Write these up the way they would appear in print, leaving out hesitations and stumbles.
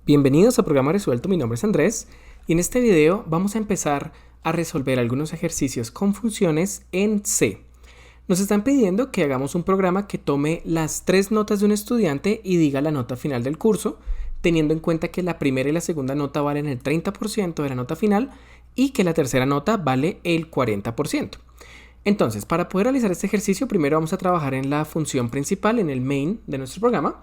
Bienvenidos a Programa Resuelto, mi nombre es Andrés y en este video vamos a empezar a resolver algunos ejercicios con funciones en C. Nos están pidiendo que hagamos un programa que tome las tres notas de un estudiante y diga la nota final del curso, teniendo en cuenta que la primera y la segunda nota valen el 30% de la nota final y que la tercera nota vale el 40%. Entonces, para poder realizar este ejercicio, primero vamos a trabajar en la función principal, en el main de nuestro programa.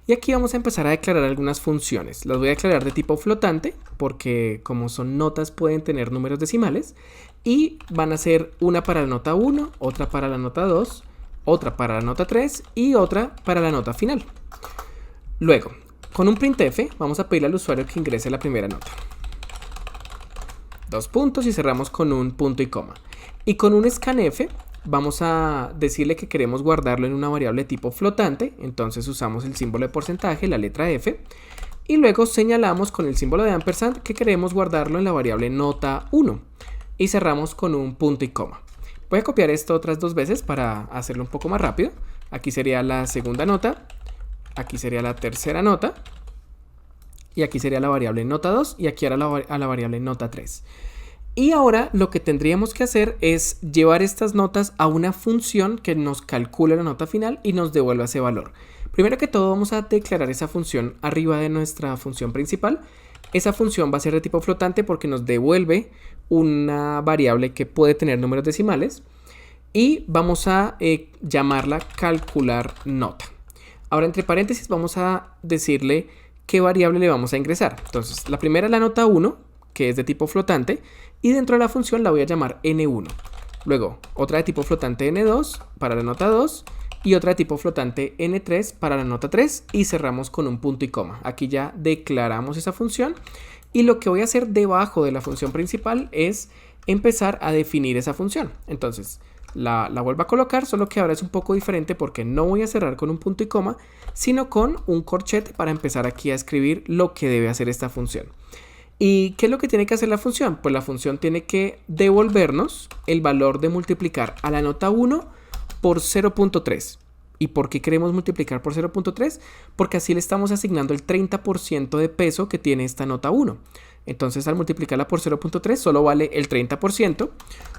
Y aquí vamos a empezar a declarar algunas funciones. Las voy a declarar de tipo flotante porque como son notas pueden tener números decimales. Y van a ser una para la nota 1, otra para la nota 2, otra para la nota 3 y otra para la nota final. Luego, con un printf vamos a pedirle al usuario que ingrese la primera nota. Dos puntos y cerramos con un punto y coma. Y con un scanf vamos a decirle que queremos guardarlo en una variable tipo flotante, entonces usamos el símbolo de porcentaje, la letra F, y luego señalamos con el símbolo de ampersand que queremos guardarlo en la variable nota 1, y cerramos con un punto y coma. Voy a copiar esto otras dos veces para hacerlo un poco más rápido. Aquí sería la segunda nota, aquí sería la tercera nota, y aquí sería la variable nota 2, y aquí ahora a la variable nota 3. Y ahora lo que tendríamos que hacer es llevar estas notas a una función que nos calcule la nota final y nos devuelva ese valor. Primero que todo vamos a declarar esa función arriba de nuestra función principal. Esa función va a ser de tipo flotante porque nos devuelve una variable que puede tener números decimales. Y vamos a llamarla calcular nota. Ahora entre paréntesis vamos a decirle qué variable le vamos a ingresar. Entonces la primera es la nota 1, que es de tipo flotante, y dentro de la función la voy a llamar n1. Luego, otra de tipo flotante n2 para la nota 2 y otra de tipo flotante n3 para la nota 3 y cerramos con un punto y coma. Aquí ya declaramos esa función y lo que voy a hacer debajo de la función principal es empezar a definir esa función. Entonces, la vuelvo a colocar, solo que ahora es un poco diferente porque no voy a cerrar con un punto y coma, sino con un corchete para empezar aquí a escribir lo que debe hacer esta función. ¿Y qué es lo que tiene que hacer la función? Pues la función tiene que devolvernos el valor de multiplicar a la nota 1 por 0.3. ¿Y por qué queremos multiplicar por 0.3? Porque así le estamos asignando el 30% de peso que tiene esta nota 1. Entonces al multiplicarla por 0.3 solo vale el 30%.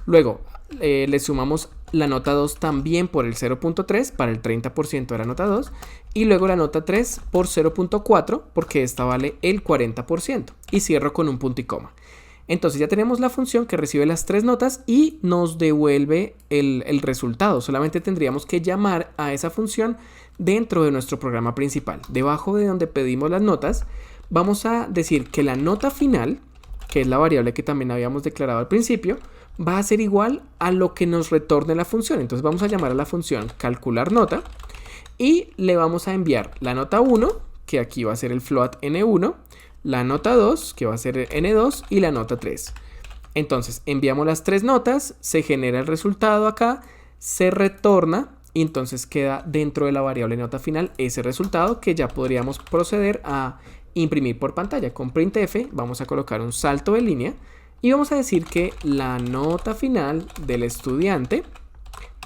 Luego le sumamos la nota 2 también por el 0.3 para el 30% de la nota 2. Y luego la nota 3 por 0.4 porque esta vale el 40%. Y cierro con un punto y coma. Entonces ya tenemos la función que recibe las tres notas y nos devuelve el resultado. Solamente tendríamos que llamar a esa función dentro de nuestro programa principal. Debajo de donde pedimos las notas, vamos a decir que la nota final, que es la variable que también habíamos declarado al principio, va a ser igual a lo que nos retorne la función. Entonces vamos a llamar a la función calcular nota y le vamos a enviar la nota 1, que aquí va a ser el float n1, la nota 2, que va a ser n2, y la nota 3. Entonces enviamos las tres notas, se genera el resultado acá, se retorna y entonces queda dentro de la variable nota final ese resultado que ya podríamos proceder a imprimir por pantalla. Con printf vamos a colocar un salto de línea y vamos a decir que la nota final del estudiante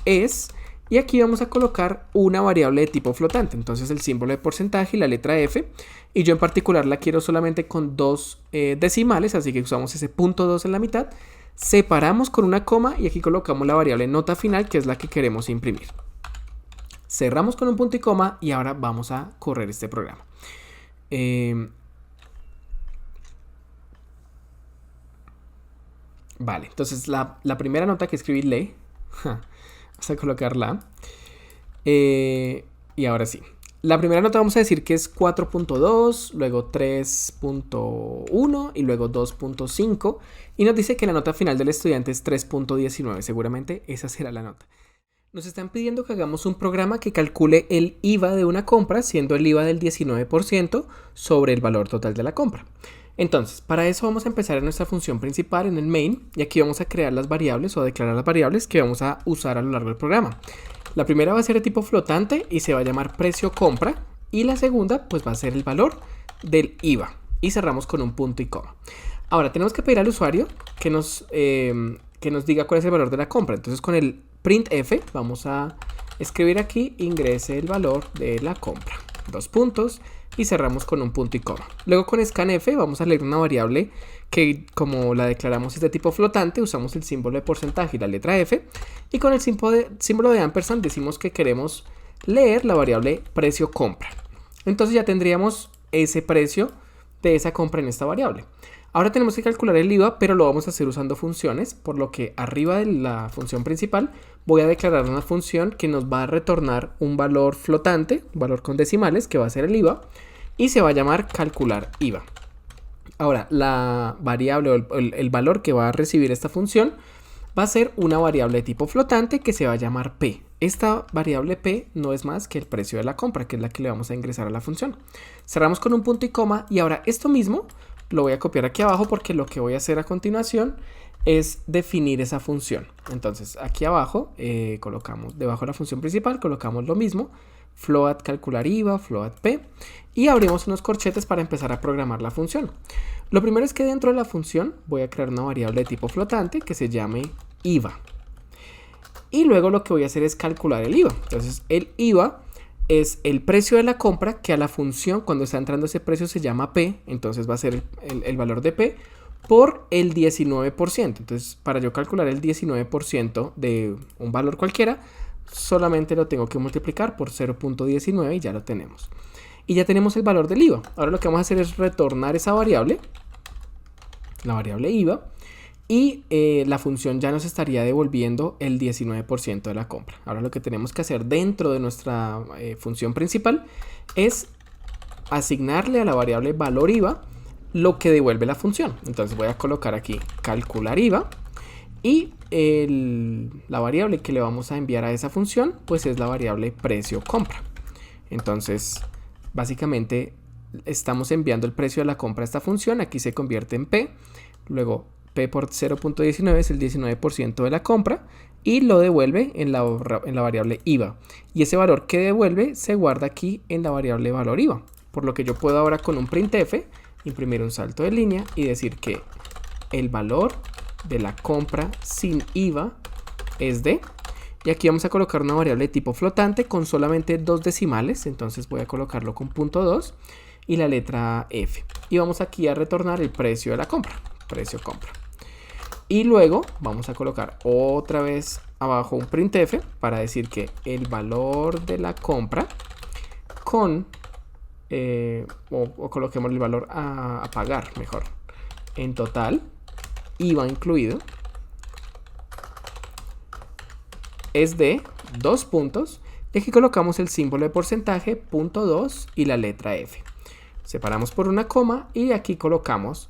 es... Y aquí vamos a colocar una variable de tipo flotante. Entonces el símbolo de porcentaje y la letra F. Y yo en particular la quiero solamente con dos decimales. Así que usamos ese punto 2 en la mitad. Separamos con una coma y aquí colocamos la variable nota final, que es la que queremos imprimir. Cerramos con un punto y coma y ahora vamos a correr este programa. Vale, entonces la primera nota que escribí lee. Vamos a colocarla. Y ahora sí. La primera nota vamos a decir que es 4.2, luego 3.1 y luego 2.5. Y nos dice que la nota final del estudiante es 3.19. Seguramente esa será la nota. Nos están pidiendo que hagamos un programa que calcule el IVA de una compra, siendo el IVA del 19% sobre el valor total de la compra. Entonces, para eso vamos a empezar en nuestra función principal, en el main, y aquí vamos a crear las variables o a declarar las variables que vamos a usar a lo largo del programa. La primera va a ser de tipo flotante y se va a llamar precio compra, y la segunda pues va a ser el valor del IVA, y cerramos con un punto y coma. Ahora tenemos que pedir al usuario que nos diga cuál es el valor de la compra. Entonces con el printf vamos a escribir aquí ingrese el valor de la compra. Dos puntos. y cerramos con un punto y coma. Luego con scanf vamos a leer una variable que, como la declaramos es de tipo flotante, usamos el símbolo de porcentaje y la letra F, y con el símbolo de ampersand decimos que queremos leer la variable precio compra. Entonces ya tendríamos ese precio de esa compra en esta variable. Ahora tenemos que calcular el IVA, pero lo vamos a hacer usando funciones, por lo que arriba de la función principal voy a declarar una función que nos va a retornar un valor flotante, un valor con decimales, que va a ser el IVA, y se va a llamar calcular IVA. Ahora, la variable o el valor que va a recibir esta función va a ser una variable de tipo flotante que se va a llamar P. Esta variable P no es más que el precio de la compra, que es la que le vamos a ingresar a la función. Cerramos con un punto y coma, y ahora esto mismo lo voy a copiar aquí abajo porque lo que voy a hacer a continuación es definir esa función. Entonces aquí abajo colocamos, debajo de la función principal, colocamos lo mismo, float calcular IVA, float P, y abrimos unos corchetes para empezar a programar la función. Lo primero es que dentro de la función voy a crear una variable de tipo flotante que se llame IVA. Y luego lo que voy a hacer es calcular el IVA. Entonces el IVA es el precio de la compra, que a la función cuando está entrando ese precio se llama P, entonces va a ser el valor de P por el 19%. Entonces para yo calcular el 19% de un valor cualquiera, solamente lo tengo que multiplicar por 0.19 y ya lo tenemos. Y ya tenemos el valor del IVA. Ahora lo que vamos a hacer es retornar esa variable, la variable IVA, y la función ya nos estaría devolviendo el 19% de la compra. Ahora lo que tenemos que hacer dentro de nuestra función principal es asignarle a la variable valor IVA lo que devuelve la función. Entonces voy a colocar aquí calcular IVA, y la variable que le vamos a enviar a esa función pues es la variable precio compra. Entonces básicamente estamos enviando el precio de la compra a esta función. Aquí se convierte en P, luego P por 0.19 es el 19% de la compra y lo devuelve en la variable IVA. Y ese valor que devuelve se guarda aquí en la variable valor IVA. Por lo que yo puedo ahora con un printf imprimir un salto de línea y decir que el valor de la compra sin IVA es de... Y aquí vamos a colocar una variable de tipo flotante con solamente 2 decimales. Entonces voy a colocarlo con .2 y la letra F. Y vamos aquí a retornar el precio de la compra. Precio compra. Y luego vamos a colocar otra vez abajo un printf para decir que el valor de la compra con o coloquemos el valor a pagar mejor en total, IVA incluido, es de 2 puntos, y aquí colocamos el símbolo de porcentaje, .2 y la letra F. Separamos por una coma y aquí colocamos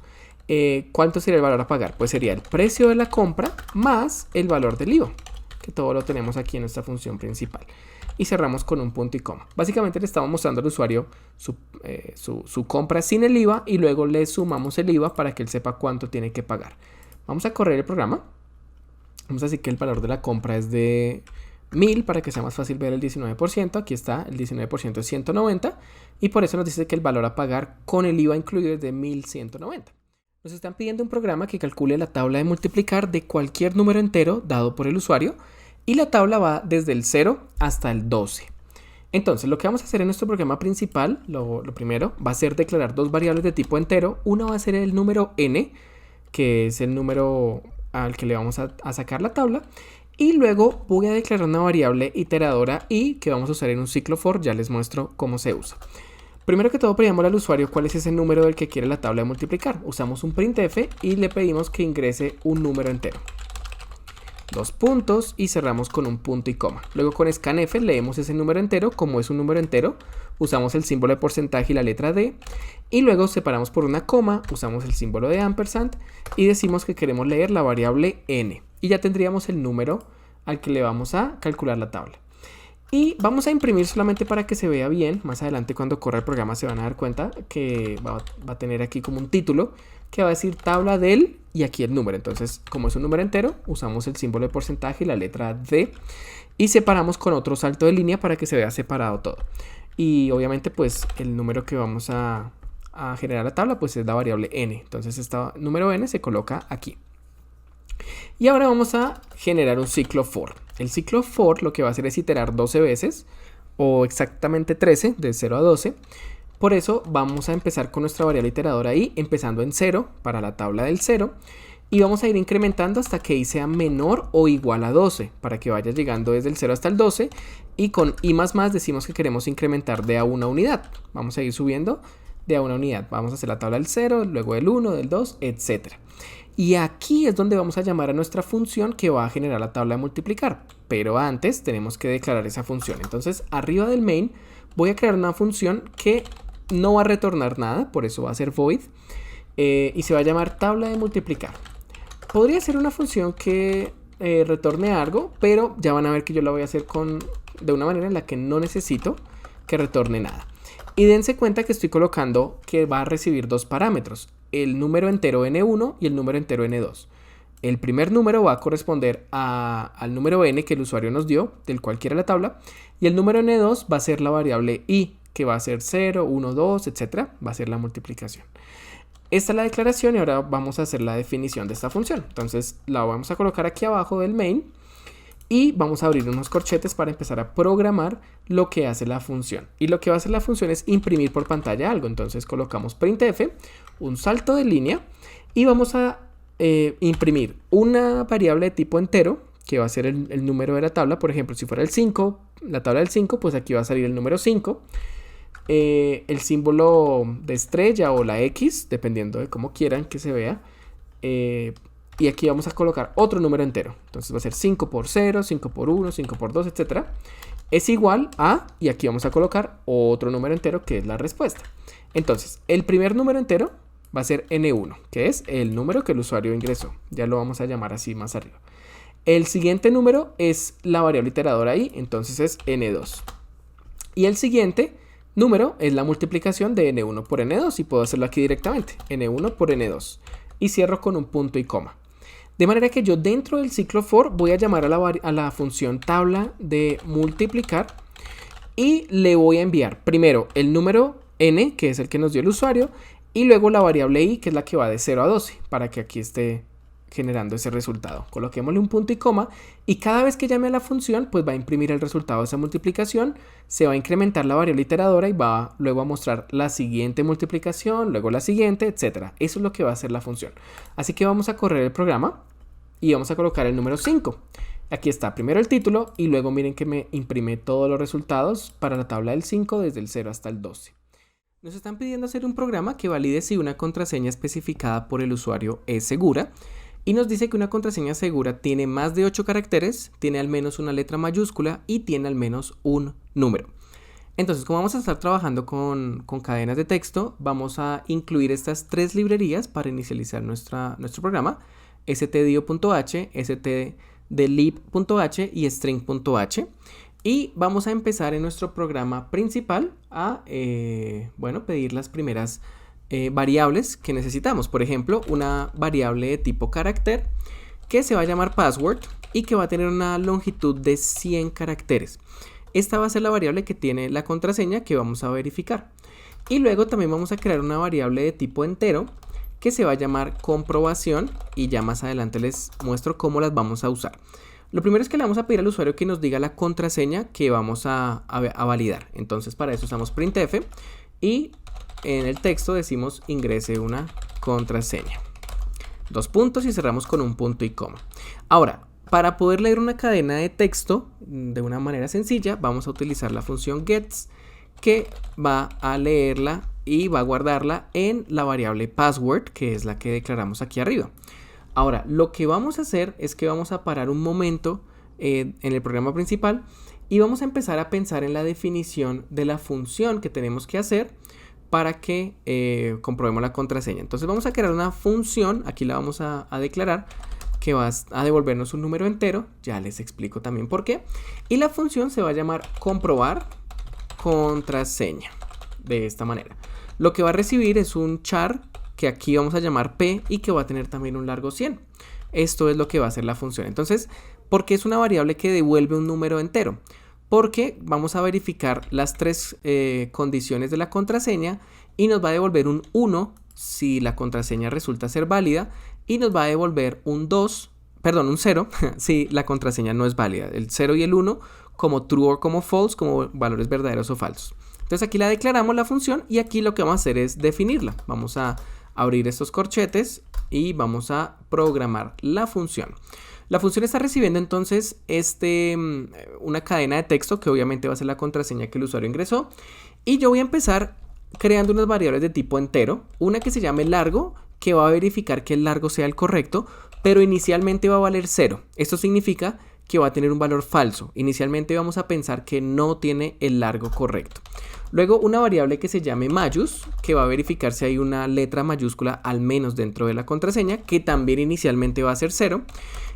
¿cuánto sería el valor a pagar? Pues sería el precio de la compra más el valor del IVA, que todo lo tenemos aquí en nuestra función principal. Y cerramos con un punto y coma. Básicamente le estamos mostrando al usuario su compra sin el IVA y luego le sumamos el IVA para que él sepa cuánto tiene que pagar. Vamos a correr el programa. Vamos a decir que el valor de la compra es de 1000 para que sea más fácil ver el 19%. Aquí está, el 19% es 190 y por eso nos dice que el valor a pagar con el IVA incluido es de 1190. Nos están pidiendo un programa que calcule la tabla de multiplicar de cualquier número entero dado por el usuario y la tabla va desde el 0 hasta el 12. Entonces lo que vamos a hacer en nuestro programa principal, lo primero, va a ser declarar dos variables de tipo entero. Una va a ser el número n, que es el número al que le vamos a sacar la tabla. Y luego voy a declarar una variable iteradora i que vamos a usar en un ciclo for. Ya les muestro cómo se usa. Primero que todo pedimos al usuario cuál es ese número del que quiere la tabla de multiplicar. Usamos un printf y le pedimos que ingrese un número entero. 2 puntos y cerramos con un punto y coma. Luego con scanf leemos ese número entero. Como es un número entero, usamos el símbolo de porcentaje y la letra D. Y luego separamos por una coma, usamos el símbolo de ampersand y decimos que queremos leer la variable n. Y ya tendríamos el número al que le vamos a calcular la tabla. Y vamos a imprimir solamente para que se vea bien. Más adelante cuando corra el programa se van a dar cuenta que va a tener aquí como un título que va a decir tabla del y aquí el número. Entonces, como es un número entero, usamos el símbolo de porcentaje y la letra D y separamos con otro salto de línea para que se vea separado todo. Y obviamente pues el número que vamos a generar la tabla pues es la variable n. Entonces este número n se coloca aquí. Y ahora vamos a generar un ciclo for. El ciclo for lo que va a hacer es iterar 12 veces o exactamente 13 de 0 a 12 Por eso vamos a empezar con nuestra variable iteradora i, empezando en 0 para la tabla del 0. Y vamos a ir incrementando hasta que i sea menor o igual a 12, para que vaya llegando desde el 0 hasta el 12. Y con i++ decimos que queremos incrementar de a una unidad. Vamos a ir subiendo de a una unidad. Vamos a hacer la tabla del 0, luego del 1, del 2, etc. Y aquí es donde vamos a llamar a nuestra función que va a generar la tabla de multiplicar. Pero antes tenemos que declarar esa función. Entonces, arriba del main voy a crear una función que no va a retornar nada, por eso va a ser void. Y se va a llamar tabla de multiplicar. Podría ser una función que retorne algo, pero ya van a ver que yo la voy a hacer de una manera en la que no necesito que retorne nada. Y dense cuenta que estoy colocando que va a recibir dos parámetros, el número entero n1 y el número entero n2. El primer número va a corresponder al número n que el usuario nos dio, del cual quiera la tabla, y el número n2 va a ser la variable i, que va a ser 0, 1, 2, etc. Va a ser la multiplicación. Esta es la declaración y ahora vamos a hacer la definición de esta función. Entonces la vamos a colocar aquí abajo del main y vamos a abrir unos corchetes para empezar a programar lo que hace la función. Y lo que va a hacer la función es imprimir por pantalla algo. Entonces colocamos printf, un salto de línea y vamos a imprimir una variable de tipo entero que va a ser el número de la tabla. Por ejemplo, si fuera el 5, la tabla del 5, pues aquí va a salir el número 5. El símbolo de estrella o la X, dependiendo de cómo quieran que se vea. Y aquí vamos a colocar otro número entero. Entonces va a ser 5 por 0, 5 por 1, 5 por 2, etc. Es igual a, y aquí vamos a colocar otro número entero que es la respuesta. Entonces, el primer número entero va a ser n1, que es el número que el usuario ingresó. Ya lo vamos a llamar así más arriba. El siguiente número es la variable iteradora i, entonces es n2. Y el siguiente número es la multiplicación de n1 por n2 y puedo hacerlo aquí directamente, n1 por n2. Y cierro con un punto y coma. De manera que yo dentro del ciclo for voy a llamar a la función tabla de multiplicar y le voy a enviar primero el número n, que es el que nos dio el usuario, y luego la variable i, que es la que va de 0 a 12, para que aquí esté generando ese resultado. Coloquémosle un punto y coma y cada vez que llame a la función pues va a imprimir el resultado de esa multiplicación, se va a incrementar la variable iteradora y va luego a mostrar la siguiente multiplicación, luego la siguiente, etc. Eso es lo que va a hacer la función. Así que vamos a correr el programa y vamos a colocar el número 5. Aquí está primero el título y luego miren que me imprime todos los resultados para la tabla del 5 desde el 0 hasta el 12. Nos están pidiendo hacer un programa que valide si una contraseña especificada por el usuario es segura. Y nos dice que una contraseña segura tiene más de 8 caracteres, tiene al menos una letra mayúscula y tiene al menos un número. Entonces, como vamos a estar trabajando con cadenas de texto, vamos a incluir estas tres librerías para inicializar nuestro programa: stdio.h, stdlib.h y string.h. Y vamos a empezar en nuestro programa principal a pedir las primeras variables que necesitamos. Por ejemplo, una variable de tipo carácter que se va a llamar password y que va a tener una longitud de 100 caracteres. Esta va a ser la variable que tiene la contraseña que vamos a verificar. Y luego también vamos a crear una variable de tipo entero que se va a llamar comprobación y ya más adelante les muestro cómo las vamos a usar. Lo primero es que le vamos a pedir al usuario que nos diga la contraseña que vamos a validar. Entonces para eso usamos printf y en el texto decimos ingrese una contraseña. Dos puntos y cerramos con un punto y coma. Ahora, para poder leer una cadena de texto de una manera sencilla, vamos a utilizar la función gets, que va a leerla y va a guardarla en la variable password, que es la que declaramos aquí arriba. Ahora, lo que vamos a hacer es que vamos a parar un momento en el programa principal y vamos a empezar a pensar en la definición de la función que tenemos que hacer para que comprobemos la contraseña. Entonces vamos a crear una función, aquí la vamos a declarar, que va a devolvernos un número entero, ya les explico también por qué. Y la función se va a llamar comprobar contraseña, de esta manera. Lo que va a recibir es un char que aquí vamos a llamar p y que va a tener también un largo 100. Esto es lo que va a hacer la función. Entonces, ¿por qué es una variable que devuelve un número entero? Porque vamos a verificar las tres condiciones de la contraseña y nos va a devolver un 1 si la contraseña resulta ser válida y nos va a devolver un 0 si la contraseña no es válida. El 0 y el 1 como true o como false, como valores verdaderos o falsos. Entonces aquí la declaramos la función y aquí lo que vamos a hacer es definirla. Vamos a abrir estos corchetes y vamos a programar la función. La función está recibiendo entonces una cadena de texto que obviamente va a ser la contraseña que el usuario ingresó. Y yo voy a empezar creando unas variables de tipo entero. Una que se llame largo, que va a verificar que el largo sea el correcto, pero inicialmente va a valer 0. Esto significa que va a tener un valor falso. Inicialmente vamos a pensar que no tiene el largo correcto. Luego una variable que se llame mayús, que va a verificar si hay una letra mayúscula al menos dentro de la contraseña, que también inicialmente va a ser 0.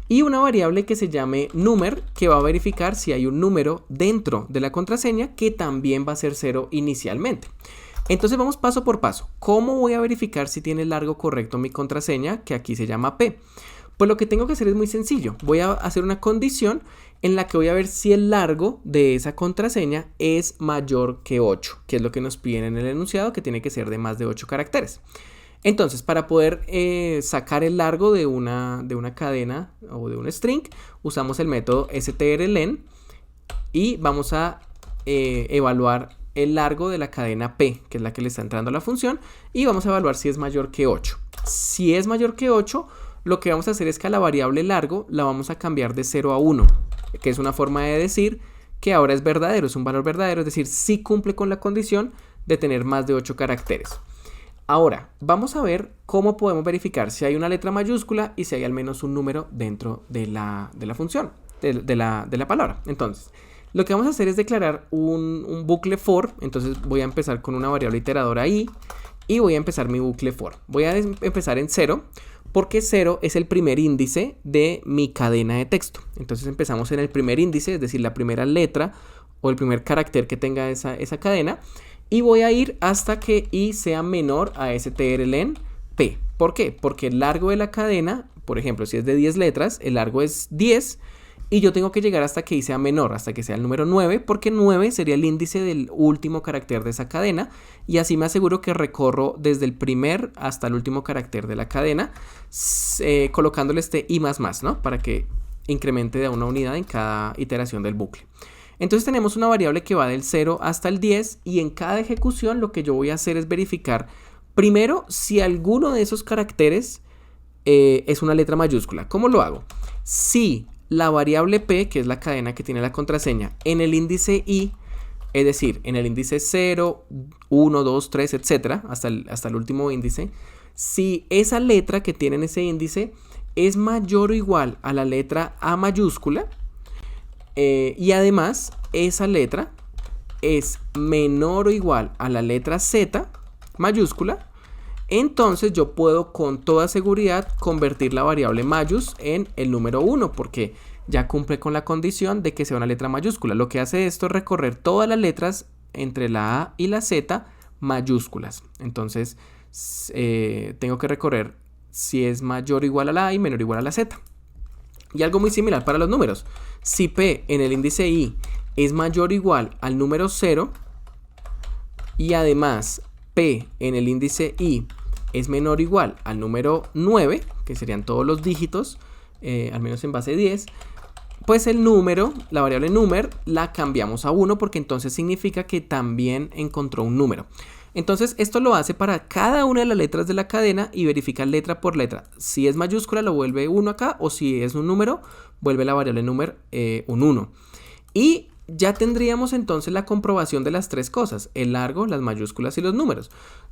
Y una variable que se llame número, que va a verificar si hay un número dentro de la contraseña, que también va a ser 0 inicialmente. Entonces vamos paso por paso. ¿Cómo voy a verificar si tiene el largo correcto mi contraseña, que aquí se llama P? Pues lo que tengo que hacer es muy sencillo. Voy a hacer una condición en la que voy a ver si el largo de esa contraseña es mayor que 8, que es lo que nos piden en el enunciado, que tiene que ser de más de 8 caracteres. Entonces, para poder sacar el largo de una cadena o de un string, usamos el método strlen y vamos a evaluar el largo de la cadena P, que es la que le está entrando a la función, y vamos a evaluar si es mayor que 8. Si es mayor que 8, lo que vamos a hacer es que a la variable largo la vamos a cambiar de 0 a 1, que es una forma de decir que ahora es verdadero, es un valor verdadero, es decir, sí cumple con la condición de tener más de 8 caracteres. Ahora, vamos a ver cómo podemos verificar si hay una letra mayúscula y si hay al menos un número dentro de la función, de la palabra. Entonces, lo que vamos a hacer es declarar un bucle for. Entonces voy a empezar con una variable iteradora i y voy a empezar mi bucle for. Voy a empezar en 0 porque 0 es el primer índice de mi cadena de texto. Entonces empezamos en el primer índice, es decir, la primera letra o el primer carácter que tenga esa cadena. Y voy a ir hasta que i sea menor a strlen p. ¿Por qué? Porque el largo de la cadena, por ejemplo, si es de 10 letras, el largo es 10 y yo tengo que llegar hasta que i sea menor, hasta que sea el número 9, porque 9 sería el índice del último carácter de esa cadena y así me aseguro que recorro desde el primer hasta el último carácter de la cadena, colocándole este i++, ¿no? Para que incremente de una unidad en cada iteración del bucle. Entonces tenemos una variable que va del 0 hasta el 10 y en cada ejecución lo que yo voy a hacer es verificar primero si alguno de esos caracteres es una letra mayúscula. ¿Cómo lo hago? Si la variable p, que es la cadena que tiene la contraseña, en el índice i, es decir, en el índice 0, 1, 2, 3, etc., hasta el último índice, si esa letra que tiene en ese índice es mayor o igual a la letra a mayúscula, y además esa letra es menor o igual a la letra Z mayúscula, entonces yo puedo con toda seguridad convertir la variable mayús en el número 1 porque ya cumple con la condición de que sea una letra mayúscula. Lo que hace esto es recorrer todas las letras entre la A y la Z mayúsculas. Entonces tengo que recorrer si es mayor o igual a la A y menor o igual a la Z. Y algo muy similar para los números. Si P en el índice I es mayor o igual al número 0 y además P en el índice I es menor o igual al número 9, que serían todos los dígitos, al menos en base 10, pues el número, la variable número, la cambiamos a 1 porque entonces significa que también encontró un número. Entonces esto lo hace para cada una de las letras de la cadena y verifica letra por letra. Si es mayúscula lo vuelve 1 acá o si es un número vuelve la variable número un 1. Y ya tendríamos entonces la comprobación de las tres cosas, el largo, las mayúsculas y los números.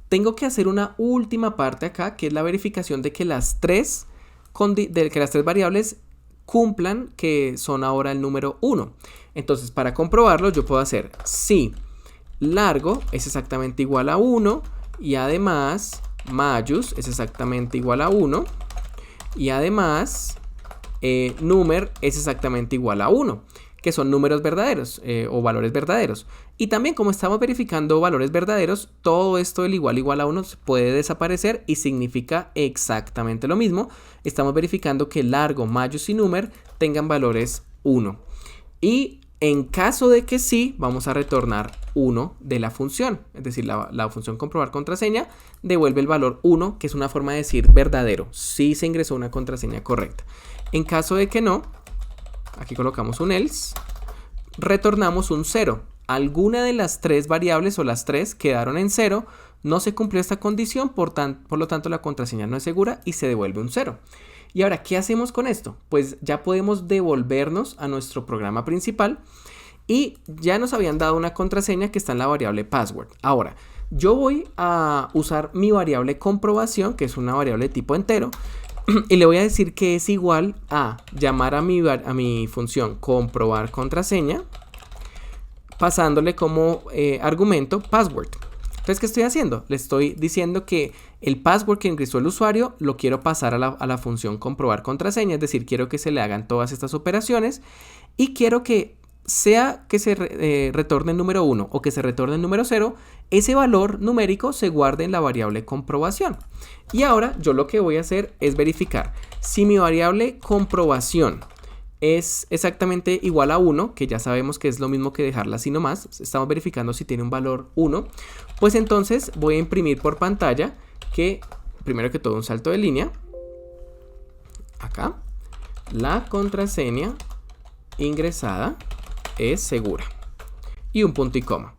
Tengo que hacer una última parte acá que es la verificación de que las tres variables cumplan que son ahora el número 1. Entonces para comprobarlo yo puedo hacer si largo es exactamente igual a 1 y además mayús es exactamente igual a 1 y además número es exactamente igual a 1, que son números verdaderos o valores verdaderos. Y también como estamos verificando valores verdaderos, todo esto del igual a 1 puede desaparecer y significa exactamente lo mismo. Estamos verificando que largo, mayús y número tengan valores 1. Y en caso de que sí, vamos a retornar 1 de la función. Es decir, la función comprobar contraseña devuelve el valor 1, que es una forma de decir verdadero. Sí se ingresó una contraseña correcta. En caso de que no, aquí colocamos un else, retornamos un 0. alguna de las tres variables o las tres quedaron en 0, no se cumplió esta condición, por lo tanto la contraseña no es segura y se devuelve un 0. Y ahora, ¿qué hacemos con esto? Pues ya podemos devolvernos a nuestro programa principal y ya nos habían dado una contraseña que está en la variable password. Ahora, yo voy a usar mi variable comprobación, que es una variable de tipo entero, y le voy a decir que es igual a llamar a mi función comprobar contraseña, pasándole como argumento password. Entonces, ¿qué estoy haciendo? Le estoy diciendo que el password que ingresó el usuario lo quiero pasar a la función comprobar contraseña, es decir, quiero que se le hagan todas estas operaciones y quiero que sea que se retorne el número 1 o que se retorne el número 0, ese valor numérico se guarde en la variable comprobación. Y ahora yo lo que voy a hacer es verificar si mi variable comprobación es exactamente igual a 1, que ya sabemos que es lo mismo que dejarla así nomás, estamos verificando si tiene un valor 1, pues entonces voy a imprimir por pantalla que, primero que todo, un salto de línea, acá, la contraseña ingresada es segura, y un punto y coma.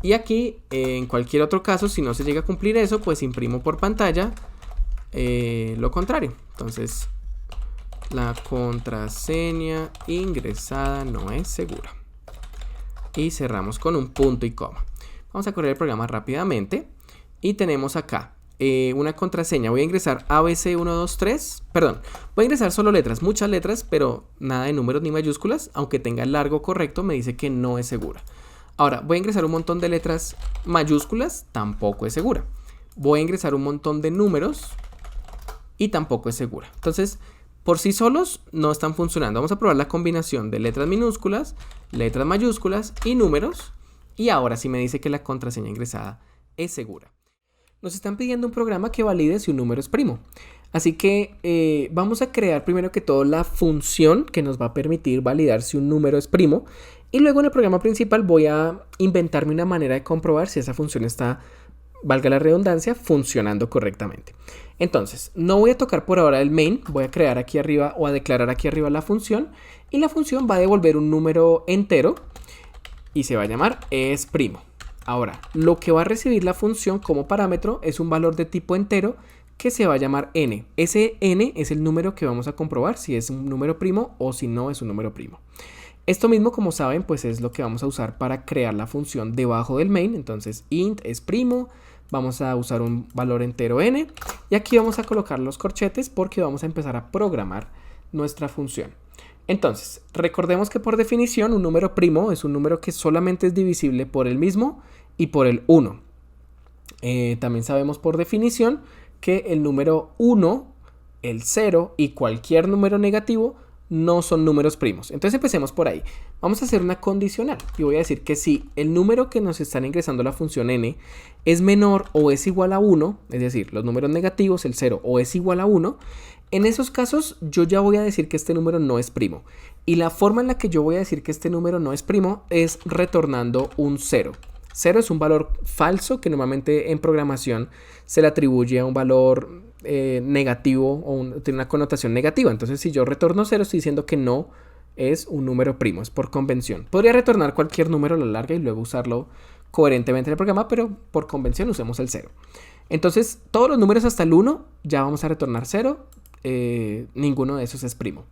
Y aquí, en cualquier otro caso, si no se llega a cumplir eso, pues imprimo por pantalla lo contrario. Entonces, la contraseña ingresada no es segura. Y cerramos con un punto y coma. Vamos a correr el programa rápidamente. Y tenemos acá una contraseña. Voy a ingresar ABC123. Perdón, voy a ingresar solo letras, muchas letras, pero nada de números ni mayúsculas. Aunque tenga el largo correcto, me dice que no es segura. Ahora, voy a ingresar un montón de letras mayúsculas, tampoco es segura. Voy a ingresar un montón de números y tampoco es segura. Entonces, por sí solos no están funcionando. Vamos a probar la combinación de letras minúsculas, letras mayúsculas y números. Y ahora sí me dice que la contraseña ingresada es segura. Nos están pidiendo un programa que valide si un número es primo. Así que vamos a crear primero que todo la función que nos va a permitir validar si un número es primo. Y luego en el programa principal voy a inventarme una manera de comprobar si esa función está, valga la redundancia, funcionando correctamente. Entonces, no voy a tocar por ahora el main, voy a crear aquí arriba o a declarar aquí arriba la función. Y la función va a devolver un número entero y se va a llamar esprimo. Ahora, lo que va a recibir la función como parámetro es un valor de tipo entero que se va a llamar n. Ese n es el número que vamos a comprobar si es un número primo o si no es un número primo. Esto mismo, como saben, pues es lo que vamos a usar para crear la función debajo del main. Entonces, int es primo, vamos a usar un valor entero n y aquí vamos a colocar los corchetes porque vamos a empezar a programar nuestra función. Entonces, recordemos que por definición un número primo es un número que solamente es divisible por el mismo y por el 1. También sabemos por definición que el número 1, el 0 y cualquier número negativo no son números primos. Entonces empecemos por ahí. Vamos a hacer una condicional y voy a decir que si el número que nos están ingresando a la función n es menor o es igual a 1, es decir, los números negativos, el 0 o es igual a 1, en esos casos yo ya voy a decir que este número no es primo. Y la forma en la que yo voy a decir que este número no es primo es retornando un 0. 0 es un valor falso que normalmente en programación se le atribuye a un valor negativo o tiene una connotación negativa. Entonces, si yo retorno 0, estoy diciendo que no es un número primo, es por convención. Podría retornar cualquier número a la larga y luego usarlo coherentemente en el programa, pero por convención usemos el 0. Entonces, todos los números hasta el 1 ya vamos a retornar 0. Ninguno de esos es primo.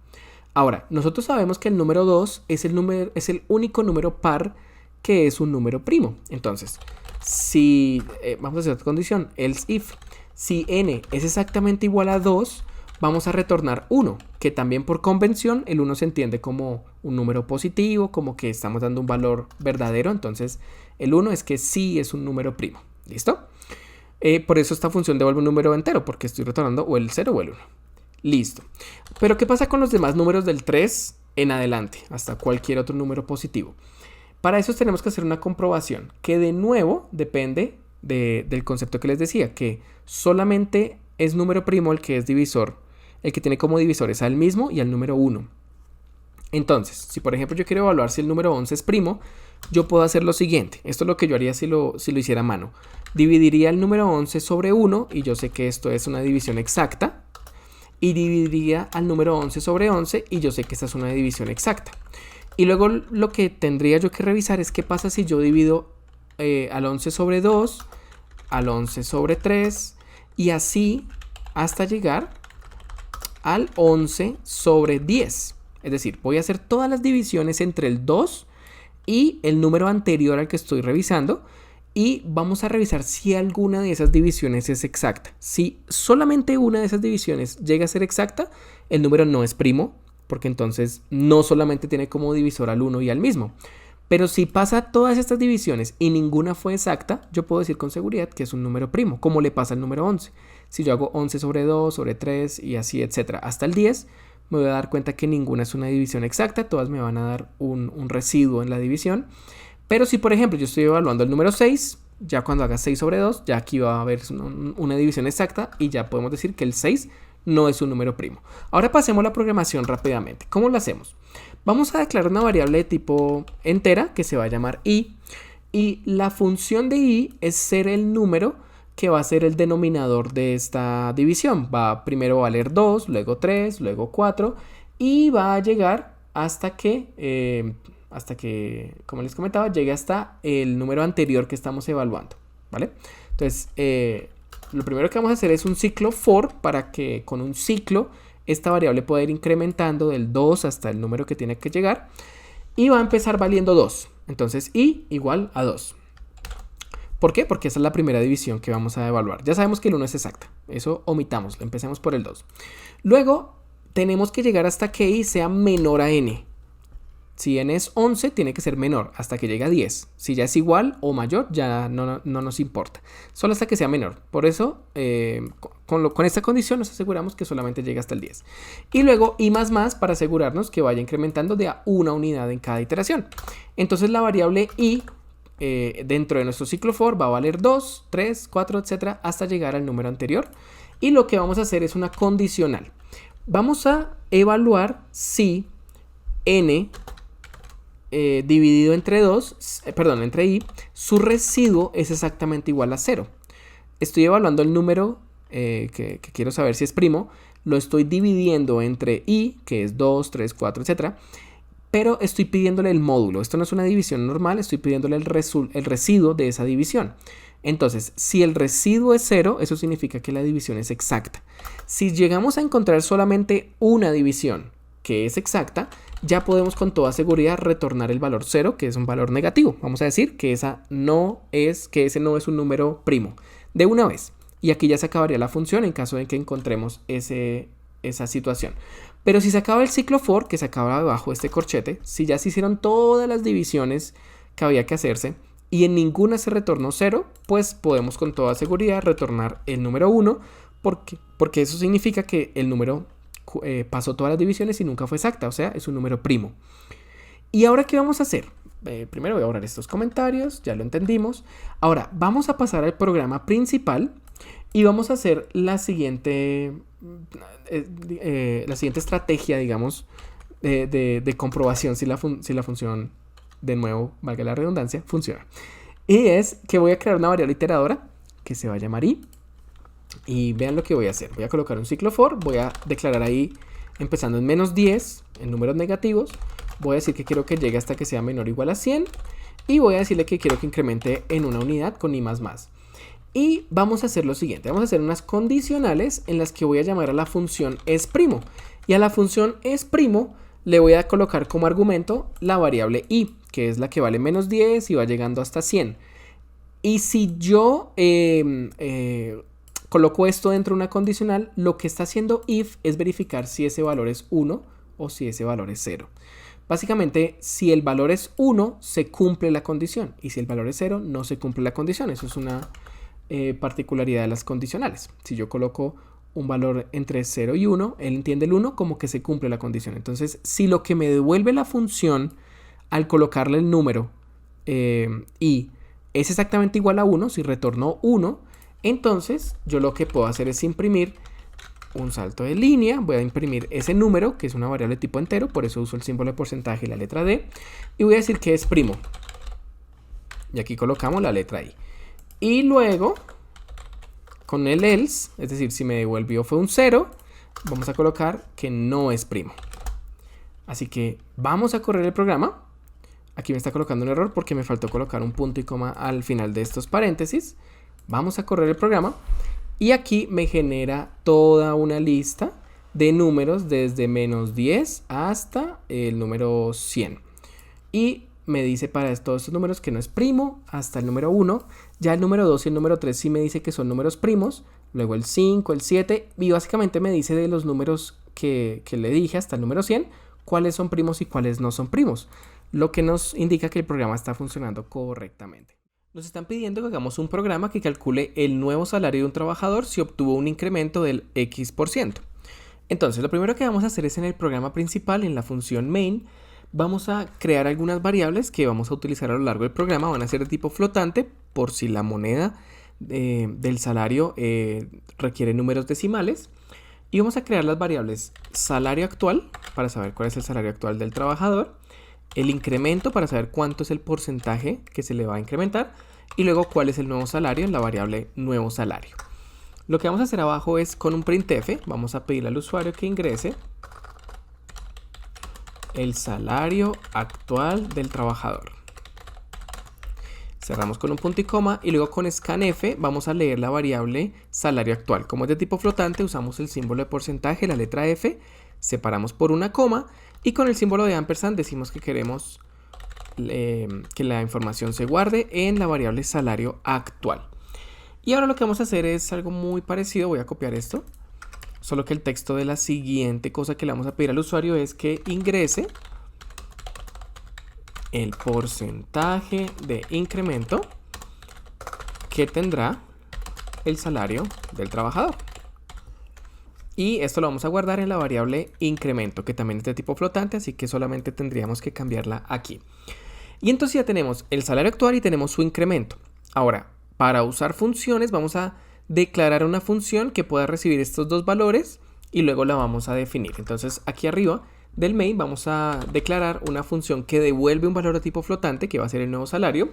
Ahora, nosotros sabemos que el número 2 es el único número par que es un número primo. Entonces, si vamos a hacer otra condición, else if, si n es exactamente igual a 2, vamos a retornar 1, que también por convención el 1 se entiende como un número positivo, como que estamos dando un valor verdadero. Entonces, el 1 es que sí es un número primo. ¿Listo? Por eso esta función devuelve un número entero, porque estoy retornando o el 0 o el 1. Listo. Pero ¿qué pasa con los demás números del 3 en adelante, hasta cualquier otro número positivo? Para eso tenemos que hacer una comprobación que de nuevo depende del concepto que les decía, que solamente es número primo el que es divisor, el que tiene como divisores al mismo y al número 1. Entonces, si por ejemplo yo quiero evaluar si el número 11 es primo, yo puedo hacer lo siguiente. Esto es lo que yo haría si lo hiciera a mano. Dividiría el número 11 sobre 1 y yo sé que esto es una división exacta. Y dividiría al número 11 sobre 11 y yo sé que esta es una división exacta. Y luego lo que tendría yo que revisar es qué pasa si yo divido al 11 sobre 2, al 11 sobre 3 y así hasta llegar al 11 sobre 10. Es decir, voy a hacer todas las divisiones entre el 2 y el número anterior al que estoy revisando y vamos a revisar si alguna de esas divisiones es exacta. Si solamente una de esas divisiones llega a ser exacta, el número no es primo, porque entonces no solamente tiene como divisor al 1 y al mismo. Pero si pasa todas estas divisiones y ninguna fue exacta, yo puedo decir con seguridad que es un número primo, como le pasa al número 11. Si yo hago 11 sobre 2, sobre 3 y así, etcétera, hasta el 10, me voy a dar cuenta que ninguna es una división exacta, todas me van a dar un residuo en la división. Pero si, por ejemplo, yo estoy evaluando el número 6, ya cuando haga 6 sobre 2, ya aquí va a haber una división exacta y ya podemos decir que el 6 no es un número primo. Ahora pasemos a la programación rápidamente. ¿Cómo lo hacemos? Vamos a declarar una variable de tipo entera que se va a llamar i. Y la función de i es ser el número que va a ser el denominador de esta división. Va primero a valer 2, luego 3, luego 4 y va a llegar hasta que, como les comentaba, llegue hasta el número anterior que estamos evaluando, ¿vale? Entonces, lo primero que vamos a hacer es un ciclo for para que con un ciclo esta variable pueda ir incrementando del 2 hasta el número que tiene que llegar y va a empezar valiendo 2. Entonces, i igual a 2. ¿Por qué? Porque esa es la primera división que vamos a evaluar. Ya sabemos que el 1 es exacta. Eso omitámoslo. Empecemos por el 2. Luego, tenemos que llegar hasta que i sea menor a n. Si n es 11, tiene que ser menor hasta que llegue a 10. Si ya es igual o mayor, ya no nos importa. Solo hasta que sea menor. Por eso, con esta condición nos aseguramos que solamente llega hasta el 10. Y luego i más para asegurarnos que vaya incrementando de a una unidad en cada iteración. Entonces la variable i dentro de nuestro ciclo for va a valer 2, 3, 4, etcétera, hasta llegar al número anterior. Y lo que vamos a hacer es una condicional. Vamos a evaluar si n dividido entre i, su residuo es exactamente igual a 0. Estoy evaluando el número que quiero saber si es primo, lo estoy dividiendo entre i, que es 2, 3, 4, etcétera, pero estoy pidiéndole el módulo. Esto no es una división normal, estoy pidiéndole el residuo de esa división. Entonces, si el residuo es 0, eso significa que la división es exacta. Si llegamos a encontrar solamente una división que es exacta, ya podemos con toda seguridad retornar el valor 0, que es un valor negativo. Vamos a decir que ese no es un número primo de una vez. Y aquí ya se acabaría la función en caso de que encontremos esa situación. Pero si se acaba el ciclo for, que se acaba debajo de este corchete, si ya se hicieron todas las divisiones que había que hacerse y en ninguna se retornó 0, pues podemos con toda seguridad retornar el número 1, porque eso significa que el número pasó todas las divisiones y nunca fue exacta, o sea, es un número primo. ¿Y ahora qué vamos a hacer? Primero voy a borrar estos comentarios, ya lo entendimos. Ahora vamos a pasar al programa principal y vamos a hacer la siguiente estrategia, digamos, de comprobación si la función, de nuevo, valga la redundancia, funciona. Y es que voy a crear una variable iteradora que se va a llamar i. Y vean lo que voy a hacer. Voy a colocar un ciclo for, voy a declarar ahí empezando en menos 10 en números negativos. Voy a decir que quiero que llegue hasta que sea menor o igual a 100. Y voy a decirle que quiero que incremente en una unidad con i más. Y vamos a hacer lo siguiente. Vamos a hacer unas condicionales en las que voy a llamar a la función es'. Y a la función es' le voy a colocar como argumento la variable i, que es la que vale menos 10 y va llegando hasta 100. Y si yo coloco esto dentro de una condicional, lo que está haciendo if es verificar si ese valor es 1 o si ese valor es 0. Básicamente, si el valor es 1, se cumple la condición. Y si el valor es 0, no se cumple la condición. Eso es una particularidad de las condicionales. Si yo coloco un valor entre 0 y 1, él entiende el 1 como que se cumple la condición. Entonces, si lo que me devuelve la función al colocarle el número y es exactamente igual a 1, si retornó 1, entonces yo lo que puedo hacer es imprimir un salto de línea. Voy a imprimir ese número, que es una variable de tipo entero, por eso uso el símbolo de porcentaje y la letra D, y voy a decir que es primo. Y aquí colocamos la letra I. Y luego, con el else, es decir, si me devolvió fue un 0, vamos a colocar que no es primo. Así que vamos a correr el programa. Aquí me está colocando un error porque me faltó colocar un punto y coma al final de estos paréntesis. Vamos a correr el programa y aquí me genera toda una lista de números desde -10 hasta el número 100. Y me dice para todos estos números que no es primo hasta el número 1. Ya el número 2 y el número 3 sí me dice que son números primos. Luego el 5, el 7 y básicamente me dice de los números que le dije hasta el número 100 cuáles son primos y cuáles no son primos, lo que nos indica que el programa está funcionando correctamente. Nos están pidiendo que hagamos un programa que calcule el nuevo salario de un trabajador si obtuvo un incremento del X%. Entonces, lo primero que vamos a hacer es en el programa principal, en la función main, vamos a crear algunas variables que vamos a utilizar a lo largo del programa. Van a ser de tipo flotante por si la moneda del salario requiere números decimales. Y vamos a crear las variables salario actual para saber cuál es el salario actual del trabajador, el incremento para saber cuánto es el porcentaje que se le va a incrementar y luego cuál es el nuevo salario en la variable nuevo salario. Lo que vamos a hacer abajo es con un printf, vamos a pedirle al usuario que ingrese el salario actual del trabajador. Cerramos con un punto y coma y luego con scanf vamos a leer la variable salario actual. Como es de tipo flotante, usamos el símbolo de porcentaje, la letra F, separamos por una coma y con el símbolo de ampersand decimos que queremos que la información se guarde en la variable salario actual. Y ahora lo que vamos a hacer es algo muy parecido. Voy a copiar esto, solo que el texto de la siguiente cosa que le vamos a pedir al usuario es que ingrese el porcentaje de incremento que tendrá el salario del trabajador. Y esto lo vamos a guardar en la variable incremento, que también es de tipo flotante, así que solamente tendríamos que cambiarla aquí. Y entonces ya tenemos el salario actual y tenemos su incremento. Ahora, para usar funciones vamos a declarar una función que pueda recibir estos dos valores y luego la vamos a definir. Entonces aquí arriba del main vamos a declarar una función que devuelve un valor de tipo flotante, que va a ser el nuevo salario,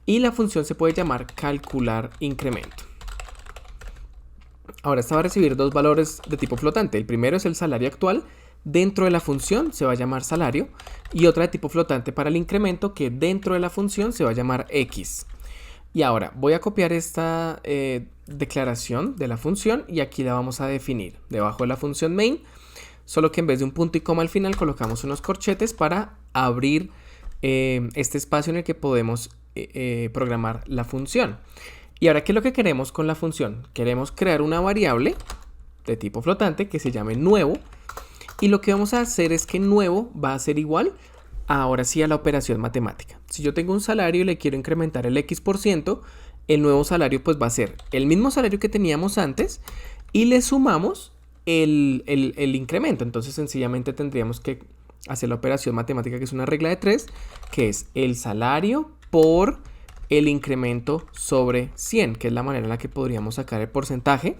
y la función se puede llamar calcular incremento. Ahora esta va a recibir dos valores de tipo flotante. El primero es el salario actual, dentro de la función se va a llamar salario, y otra de tipo flotante para el incremento, que dentro de la función se va a llamar X. Y ahora voy a copiar esta declaración de la función y aquí la vamos a definir debajo de la función main, solo que en vez de un punto y coma al final colocamos unos corchetes para abrir este espacio en el que podemos programar la función. Y ahora, ¿qué es lo que queremos con la función? Queremos crear una variable de tipo flotante que se llame nuevo, y lo que vamos a hacer es que nuevo va a ser igual ahora sí a la operación matemática. Si yo tengo un salario y le quiero incrementar el X%, el nuevo salario pues va a ser el mismo salario que teníamos antes y le sumamos el incremento. Entonces sencillamente tendríamos que hacer la operación matemática, que es una regla de 3, que es el salario por el incremento sobre 100, que es la manera en la que podríamos sacar el porcentaje.